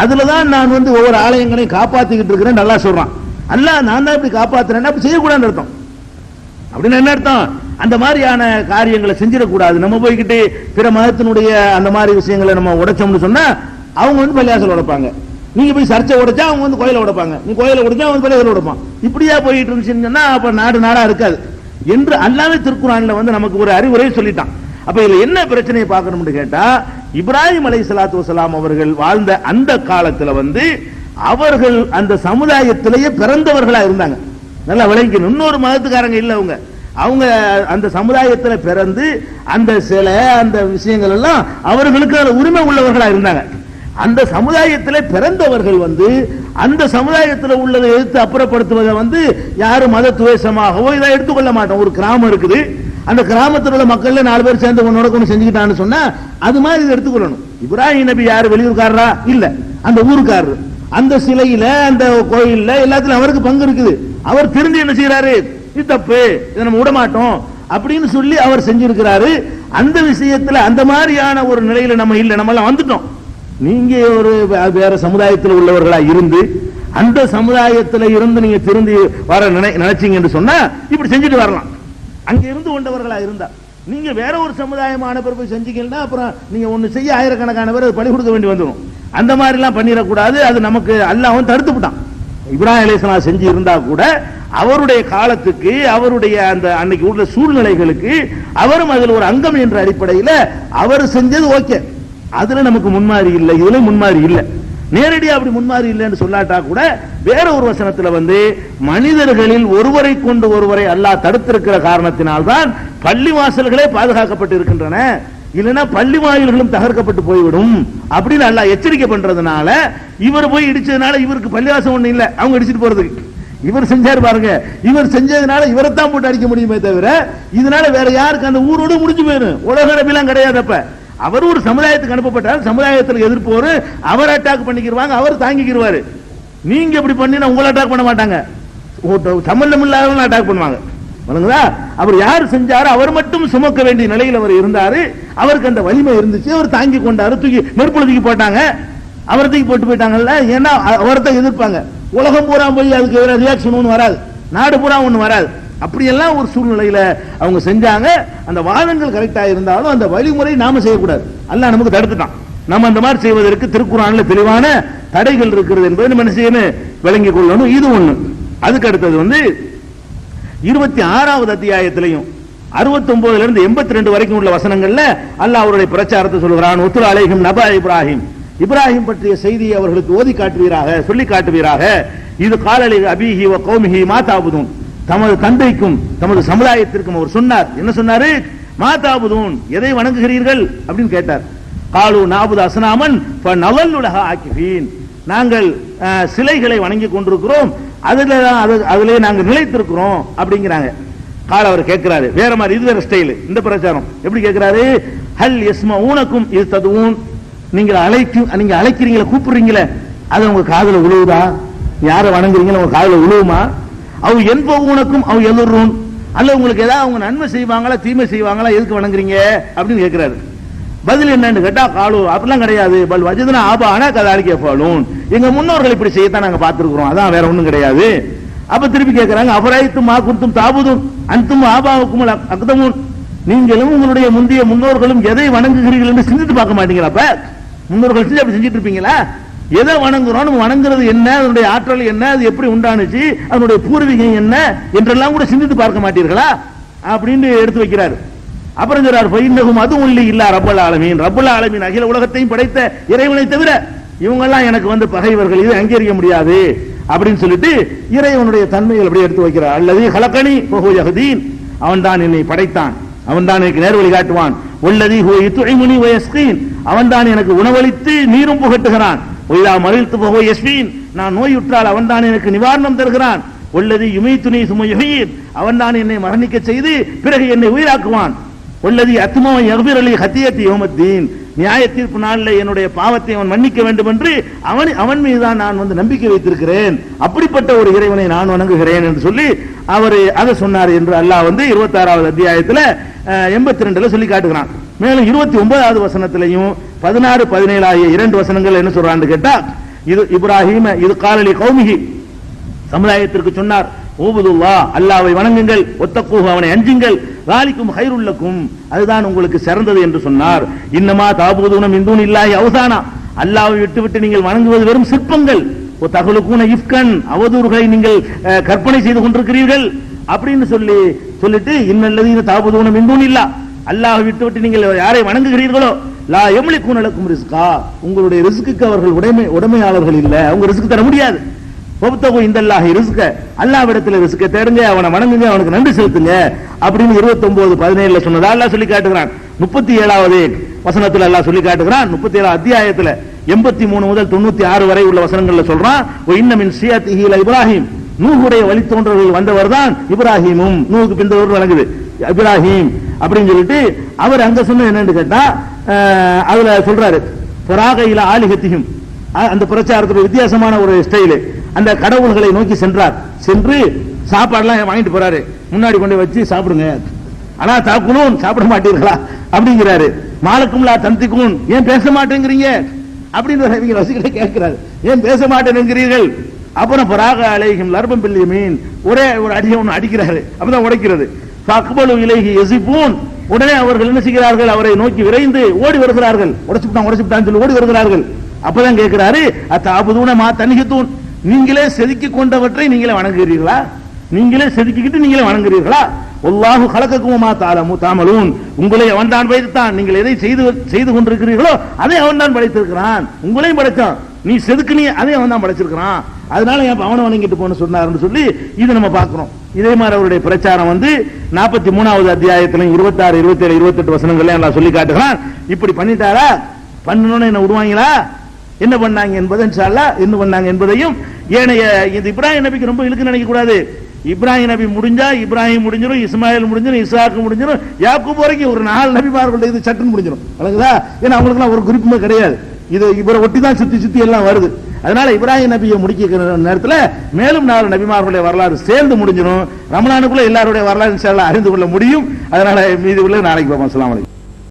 அதுலதான் நான் ஒவ்வொரு ஆலயங்களையும் காப்பாத்திக்கிட்டு இருக்கிறேன் நல்லா சொல்றான். அல்லாஹ் நான் தான் இப்படி காப்பாத்துறேன் அப்படி செய்யக்கூடாதுன்னு அர்த்தம். அப்படின்னு என்ன அர்த்தம்? அந்த மாதிரியான காரியங்களை செஞ்சிடக்கூடாது. நம்ம போய்கிட்டு பிற மதத்தினுடைய அந்த மாதிரி விஷயங்களை நம்ம உடைச்சோம்னு சொன்னா அவங்க பள்ளியாசல் உடைப்பாங்க, நீங்க போய் சர்ச்சை உடைச்சா அவங்க கோயிலை உடைப்பாங்க, நீ கோயிலை உடைச்சா அவங்க பள்ளியாசல் உடைப்பான். இப்படியா போயிட்டு இருந்துச்சுன்னா அப்ப நாடா இருக்காது என்று அல்லாஹ்வே திருக்குர்ஆன்ல நமக்கு ஒரு அறிவுரை சொல்லிட்டான். அப்ப இதுல என்ன பிரச்சனையை பார்க்கணும்னு கேட்டா, இப்ராஹிம் அலைஹிஸ்ஸலாத்து வஸலாம் அவர்கள் வாழ்ந்த அந்த காலத்துல அவர்கள் அந்த சமுதாயத்திலேயே பிறந்தவர்களா இருந்தாங்க. நல்லா விளங்கிக்கணும். இன்னொரு மதத்துக்காரங்க இல்ல, அவங்க அந்த சமுதாயத்தில் பிறந்து அந்த சில அந்த விஷயங்கள் எல்லாம் அவர்களுக்கு உரிமை உள்ளவர்களா இருந்தாங்க. அந்த சமுதாயத்தில் பிறந்தவர்கள் அந்த சமுதாயத்தில் உள்ளதை எடுத்து அப்புறப்படுத்துவதை யாரும் மத துவேஷமாகவோ இதை எடுத்துக்கொள்ள மாட்டோம். ஒரு கிராமம் இருக்குது, அந்த கிராமத்தில் உள்ள மக்கள் 4 பேர் சேர்ந்து ஒன்று செஞ்சுக்கிட்டான்னு சொன்னா அது மாதிரி இதை எடுத்துக்கொள்ளணும். இப்ராஹிம் நபி யாரு வெளியூர்காரரா? இல்ல, அந்த ஊருக்காரர். அந்த சிலையில அந்த கோயில்ல எல்லாத்திலும் அவருக்கு பங்கு இருக்குது. அவர் திரும்பி என்ன செய்யறாரு, இது தப்பு, இதை நம்ம விட மாட்டோம் அப்படின்னு சொல்லி அவர் செஞ்சிருக்கிறாரு. அந்த விஷயத்துல அந்த மாதிரியான ஒரு நிலையில நம்ம இல்ல, நம்ம எல்லாம் வந்துட்டோம். நீங்க ஒரு வேற சமுதாயத்தில் உள்ளவர்களா இருந்து அந்த சமுதாயத்தில் இருந்து நீங்க திரும்பி வர நினைச்சீங்க என்று சொன்னா இப்படி செஞ்சுட்டு வரலாம். அங்க இருந்து கொண்டவர்களா இருந்தா நீங்க வேற ஒரு சமுதாயமான பேர் போய் செஞ்சீங்கன்னா அப்புறம் நீங்க ஒண்ணு செய்ய ஆயிரக்கணக்கான பேர் பலி கொடுக்க வேண்டி வந்துடும். அந்த மாதிரி எல்லாம் பண்ணிடக்கூடாது. அது நமக்கு அல்லாஹ் தடுத்து விட்டான். இப்ராஹிம் அலைஹிஸ்ஸலாம் செஞ்சு இருந்தா கூட அவருடைய காலத்துக்கு அவருடைய அந்த அன்னைக்கு உள்ள சூழ்நிலைகளுக்கு அவரும் அதில் ஒரு அங்கம் என்ற அடிப்படையில் அவர் செஞ்சது ஓகே. அதுல நமக்கு முன்மாறி இல்லை, இதுல முன்மாறி இல்லை. நேரடியா அப்படி முன்மாறி இல்லைன்னு சொல்லாட்டா கூட வேற ஒரு வசனத்துல மனிதர்களில் ஒருவரை கொண்டு ஒருவரை அல்லாஹ் தடுத்திருக்கிற காரணத்தினால்தான் பள்ளி வாசல்களே பாதுகாக்கப்பட்டு இருக்கின்றன, இல்லைன்னா பள்ளி வாயில்களும் தகர்க்கப்பட்டு போய்விடும் அப்படின்னு அல்லாஹ் எச்சரிக்கை பண்றதுனால இவர் போய் இடிச்சதுனால இவருக்கு பள்ளிவாசம் ஒண்ணு இல்ல, அவங்க இடிச்சிட்டு போறதுக்கு. இவர் செஞ்சாரு பாருங்க, இவர் செஞ்சதுனால இவரைத்தான் போட்டு அடிக்க முடியுமே தவிர இதனால வேற யாருக்கு அந்த ஊரோடு முடிஞ்சு போயிடும். உலக நபிலாம் கிடையாது. அப்ப அவர் ஒரு சமுதாயத்துக்கு அனுப்பப்பட்டார், சமுதாயத்தில் எதிர்ப்போரு அவர் அட்டாக் பண்ணிக்கிடுவாங்க, அவர் தாங்கிக்கிடுவாரு. நீங்க இப்படி பண்ணினா உங்களை அட்டாக் பண்ண மாட்டாங்க, சம்பந்தம் இல்லாதவங்க அட்டாக் பண்ணுவாங்க. அவர் யார் செஞ்சாரு, அவர் மட்டும் சுமக்க வேண்டிய நிலையில் அவர் இருந்தாரு. அவருக்கு அந்த வலிமை இருந்துச்சு, அவர் தாங்கி கொண்டாரு. தூக்கி நெருப்புல தூக்கி போட்டாங்க, அவரை தூக்கி போட்டு போயிட்டாங்கல்ல. ஏன்னா அவரை தான் எதிர்ப்பாங்க. உலகம் பூரா போய் அதுக்கு ரியாக்ஷன் ஒன்று வராது, நாடு பூரா ஒன்று வராது. அப்படியெல்லாம் ஒரு சூழ்நிலையில அவங்க செஞ்சாங்க. அந்த வாதங்கள் கரெக்டா இருந்தாலும் அந்த வழிமுறை நாம செய்யக்கூடாது. அல்லாஹ் நமக்கு தடுத்துட்டான். நம்ம அந்த மாதிரி செய்வதற்கு திருக்குர்ஆன்ல தெளிவான தடைகள் இருக்கிறது என்பதை நம்ம என்ன செய்யணும், விளங்கிக் கொள்ளணும். இது ஒண்ணு. அதுக்கு அடுத்தது 26வது அத்தியாயத்திலையும் 69 இருந்து 82 வரைக்கும் உள்ள வசனங்கள்ல அல்லாஹ் அவருடைய பிரச்சாரத்தை சொல்கிறான். உத்லு அலைஹிம் நபா இப்ராஹிம், இப்ராஹிம் பற்றிய செய்தியை அவர்களுக்கு ஓதி காட்டுவீராக, சொல்லி காட்டுவீராக. இது காலலி அபிஹி வ கௌமிஹி மா தாபுதூன், தமது தந்தைக்கும் தமது சமுதாயத்திற்கும் அவர் சொன்னார். என்ன சொன்னாரு? மா தாபுதூன், எதை வணங்குகிறீர்கள் அப்படின்னு கேட்டார். காலு நாபுது அஸ்னாமன் ஃபநலல்லு லஹா ஆகிஃபீன், நாங்கள் சிலைகளை வணங்கி கொண்டிருக்கிறோம், அதிலே நாங்கள் நிலைத்திருக்கிறோம் அப்படிங்கிறாங்க. கால அவர் கேட்கிறாரு வேற மாதிரி, இது வேற ஸ்டைல். இந்த பிரச்சாரம் எப்படி கேட்கிறாரு? ஹல் யஸ்மஊனக்கும் இது ததுவூன், நீங்க அழைக்கிறீங்களா, கூப்பிடுறீங்களே, அது உங்க காதுல உழுவுதா? யாரை வணங்குறீங்களோ உங்க காதுல உழுவுமா? அவ என்பவனுக்கும் அவ எதிரும், அல்ல உங்களுக்கு ஏதாவது அவங்க நன்மை செய்வாங்களா தீமை செய்வாங்களா, எதுக்கு வணங்குறீங்க அப்படின்னு கேட்கிறாரு. பதில் என்னன்னு கேட்டா, காலு அப்படிலாம் கிடையாது, பல் வஜதுனா ஆபானா கதாலிக்க போலும், எங்க முன்னோர்கள் இப்படி செய்யத்தான் நாங்க பார்த்திருக்கிறோம், அதான் வேற ஒண்ணும் கிடையாது. அப்ப திருப்பி கேட்கிறாங்க, அபராய்த்தும் மா குந்தும் தாபுதும் அன்தும் ஆபாவுக்கும் அக்தமுன், நீங்களும் உங்களுடைய முந்தைய முன்னோர்களும் எதை வணங்குகிறீர்கள் என்று சிந்தித்து பார்க்க மாட்டீங்களா? அப்ப முன்னோர்கள் செஞ்சு அப்படி செஞ்சுட்டு இருப்பீங்களா? எதை வணங்குறோம், நம்ம வணங்குறது என்ன, அதனுடைய ஆற்றல் என்ன, அது எப்படி உண்டானுச்சு, அதனுடைய பூர்வீகம் என்ன என்றெல்லாம் கூட சிந்தித்து பார்க்க மாட்டீர்களா அப்படின்னு எடுத்து வைக்கிறார். அப்புறம் சொல்றார், ஃபைன்னஹும் அதுவும் இல்லா ரப்பல் ஆலமீன், ரப்பல் ஆலமீன் அகில உலகத்தையும் படைத்த இறைவனை தவிர இவங்கெல்லாம் எனக்கு பகைவர்கள், இது அங்கீகரிக்க முடியாது அப்படின்னு சொல்லிட்டு இறைவனுடைய தன்மைகள் அப்படியே எடுத்து வைக்கிறார். அல்லது ஹலகனி ஃபஹுவ யஹ்தீன், அவன் தான் என்னை படைத்தான், அவன் தான் எனக்கு நேர்வழி காட்டுவான். வல்லதி ஹுவ யுத்இமுனி வ யஸ்கீன், அவன் தான் எனக்கு உணவளித்து நீரும் புகட்டுகிறான். ஒய்தா மரில்து ஃபஹுவ யஸ்ஃபீன், நான் நோயுற்றால் அவன் தான் எனக்கு நிவாரணம் தருகிறான். வல்லதி யுமீதுனி சும்ம யுஹ்யீன், அவன் தான் என்னை மரணிக்க செய்து பிறகு என்னை உயிராக்குவான். வல்லதி அத்மா யக்ஃபிர் லி ஹத்தியத்தி யௌமத்தீன், நியாய தீர்ப்பு நாளில் என்னுடைய பாவத்தை அவன் மன்னிக்க வேண்டும் என்று அவன் மீதுதான் நான் நம்பிக்கை வைத்திருக்கிறேன், அப்படிப்பட்ட ஒரு இறைவனை நான் வணங்குகிறேன் என்று சொல்லி அவர் அதை சொன்னார் என்று அல்லாஹ் 26வது அத்தியாயத்தில் 82ல சொல்லி காட்டுகிறான். மேலும் 29வது வசனத்திலையும் 16, 17 ஆகிய 2 வசனங்கள் என்ன சொல்றான்னு கேட்டா, இது இப்ராஹிம் இது காலலி கௌமிஹி, சமுதாயத்திற்கு சொன்னார், ஊபுதுல்லா, அல்லாஹ்வை வணங்குங்கள், ஒத்தக்கூஹு, அவனை அஞ்சுங்கள், வாலிக்கும் ஹைருல்லக்கும், அதுதான் உங்களுக்கு சிறந்தது என்று சொன்னார். இன்னமா தாபூதுன மின் தூனில்லாஹி அவ்சானா, அல்லாஹ்வை விட்டு நீங்கள் வணங்குவது வெறும் சிற்பங்கள், தகுலுக்கூன இஃப்கன், அவதூறுகளை நீங்கள் கற்பனை செய்து கொண்டிருக்கிறீர்கள் அப்படின்னு சொல்லிட்டு இன்னல்லதீன தாபூதுன மின் தூனில்லா, அல்லாஹ்வை விட்டு நீங்கள் யாரை வணங்குகிறீர்களோ லா யம்லிகூன லக்கும் ரிஸ்கா, உங்களுடைய ரிஸ்குக்கு அவர்கள் உடைமையாளர்கள் இல்ல, அவங்க ரிஸ்க் தர முடியாது. இந்தல்லாஹி ரிஸ்க, அல்லாஹ்விடத்தில் ரிஸ்க தேடுங்க, அவனை வணங்குங்க, அவனுக்கு நன்றி செலுத்துங்க அப்படின்னு 29, 17 சொன்னதா அல்லாஹ் சொல்லி காட்டுகிறான். 37வது வசனத்தில் அல்லாஹ் சொல்லி காட்டுகிறான். 37 அத்தியாயத்தில் 83 முதல் 96 வரை உள்ள வசனங்கள்ல சொல்றான், இன்ன மின் ஷியத்திஹி இப்ராஹிம், நூஹுடைய வழித்தோன்றர்கள் வந்தவர் தான் இப்ராஹிமும், நூஹுக்கு பிந்தவர் வழங்குது இப்ராஹிம் அப்படின்னு சொல்லிட்டு அவர் அங்க சொன்ன என்னன்னு கேட்டா, அதுல சொல்றாரு, ஃபராக இலா ஆலிஹத்திஹிம், அந்த பிரச்சாரத்துடைய வித்தியாசமான ஒரு ஸ்டைலு, அந்த கடவுள்களை நோக்கி சென்றார். சென்று சாப்பாடுலாம் வாங்கிட்டு போறாரு, முன்னாடி கொண்டு வச்சு சாப்பிடுங்க, ஆனா தாக்குலும் சாப்பிட மாட்டீர்களா அப்படிங்கிறாரு. மாலக்கும்லா தந்திக்கும், ஏன் பேச மாட்டேங்கிறீங்க அப்படின்னு ரசிகரை கேட்கிறாரு, ஏன் பேச மாட்டேங்கிறீர்கள். அப்புறம் பராக அலைஹிம் லர்பம் பில் யமீன், ஒரே ஒரு அடியை ஒன்று அடிக்கிறாரு, அப்பதான் உடைக்கிறது. ஃபக்பலு இலைஹி யஸிபூன், உடனே அவர்கள் என்ன செய்கிறார்கள், அவரை நோக்கி விரைந்து ஓடி வருகிறார்கள், உடைச்சுட்டான்னு சொல்லி ஓடி வருகிறார்கள். அப்பதான் கேட்கிறாரு, அத்தாபுதூன மா தன்ஹிதூன், நீங்களே செதுக்கி கொண்டவற்றை நீங்களே வணங்குகிறீர்களா, நீங்களே செதுக்கிக்கிட்டு நீங்களே வணங்குகிறீர்களா? வல்லாஹு கலகக்கும் மா தாமலூன், உங்களை அவன் தான் படைத்தான், நீங்கள் எதை செய்து கொண்டிருக்கிறீர்களோ அதை அவன் தான் படைத்திருக்கிறான், உங்களையும் படைத்தான், நீ செதுக்குனீ அதை அவன் தான் படைச்சிருக்கிறான், அதனால என் அவனை வணங்கிட்டு போன்னு சொன்னார்னு சொல்லி இது நம்ம பார்க்கிறோம். இதே மாதிரி அவருடைய பிரச்சாரம் 43வது அத்தியாயத்திலும் 26, 27, 28 வசனங்கள்ல எல்லாம் சொல்லி காட்டுகிறான். இப்படி பண்ணிட்டாரா, பண்ணணும்னு என்ன விடுவாங்களா, என்ன பண்ணாங்க என்பதை என்ன பண்ணாங்க என்பதையும் ஏனைய இது இப்ராஹிம் நபிக்கு ரொம்ப இழுக்கு நினைக்க கூடாது. இப்ராஹிம் நபி முடிஞ்சா இப்ராஹிம் முடிஞ்சிடும், இஸ்மாயில் முடிஞ்சிடும், இஸ்ஹாக் முடிஞ்சிடும், யாக்கூப் வரைக்கும் ஒரு 4 நபிமார்கள் இது சட்டுன்னு முடிஞ்சிடும். அழகுதா, ஏன்னா அவங்களுக்குலாம் ஒரு குறிப்புமே கிடையாது, இது இவரை ஒட்டி தான் சுத்தி எல்லாம் வருது. அதனால இப்ராஹிம் நபியை முடிக்கிற நேரத்தில் மேலும் 4 நபிமார்களுடைய வரலாறு சேர்ந்து முடிஞ்சிடும். ரமலானுக்குள்ள எல்லாருடைய வரலாறு இன்ஷா அல்லாஹ் அறிந்து கொள்ள முடியும். அதனால மீதி உள்ள நாளைக்கு பார்ப்போம். அஸ்ஸலாமு அலைக்கும்.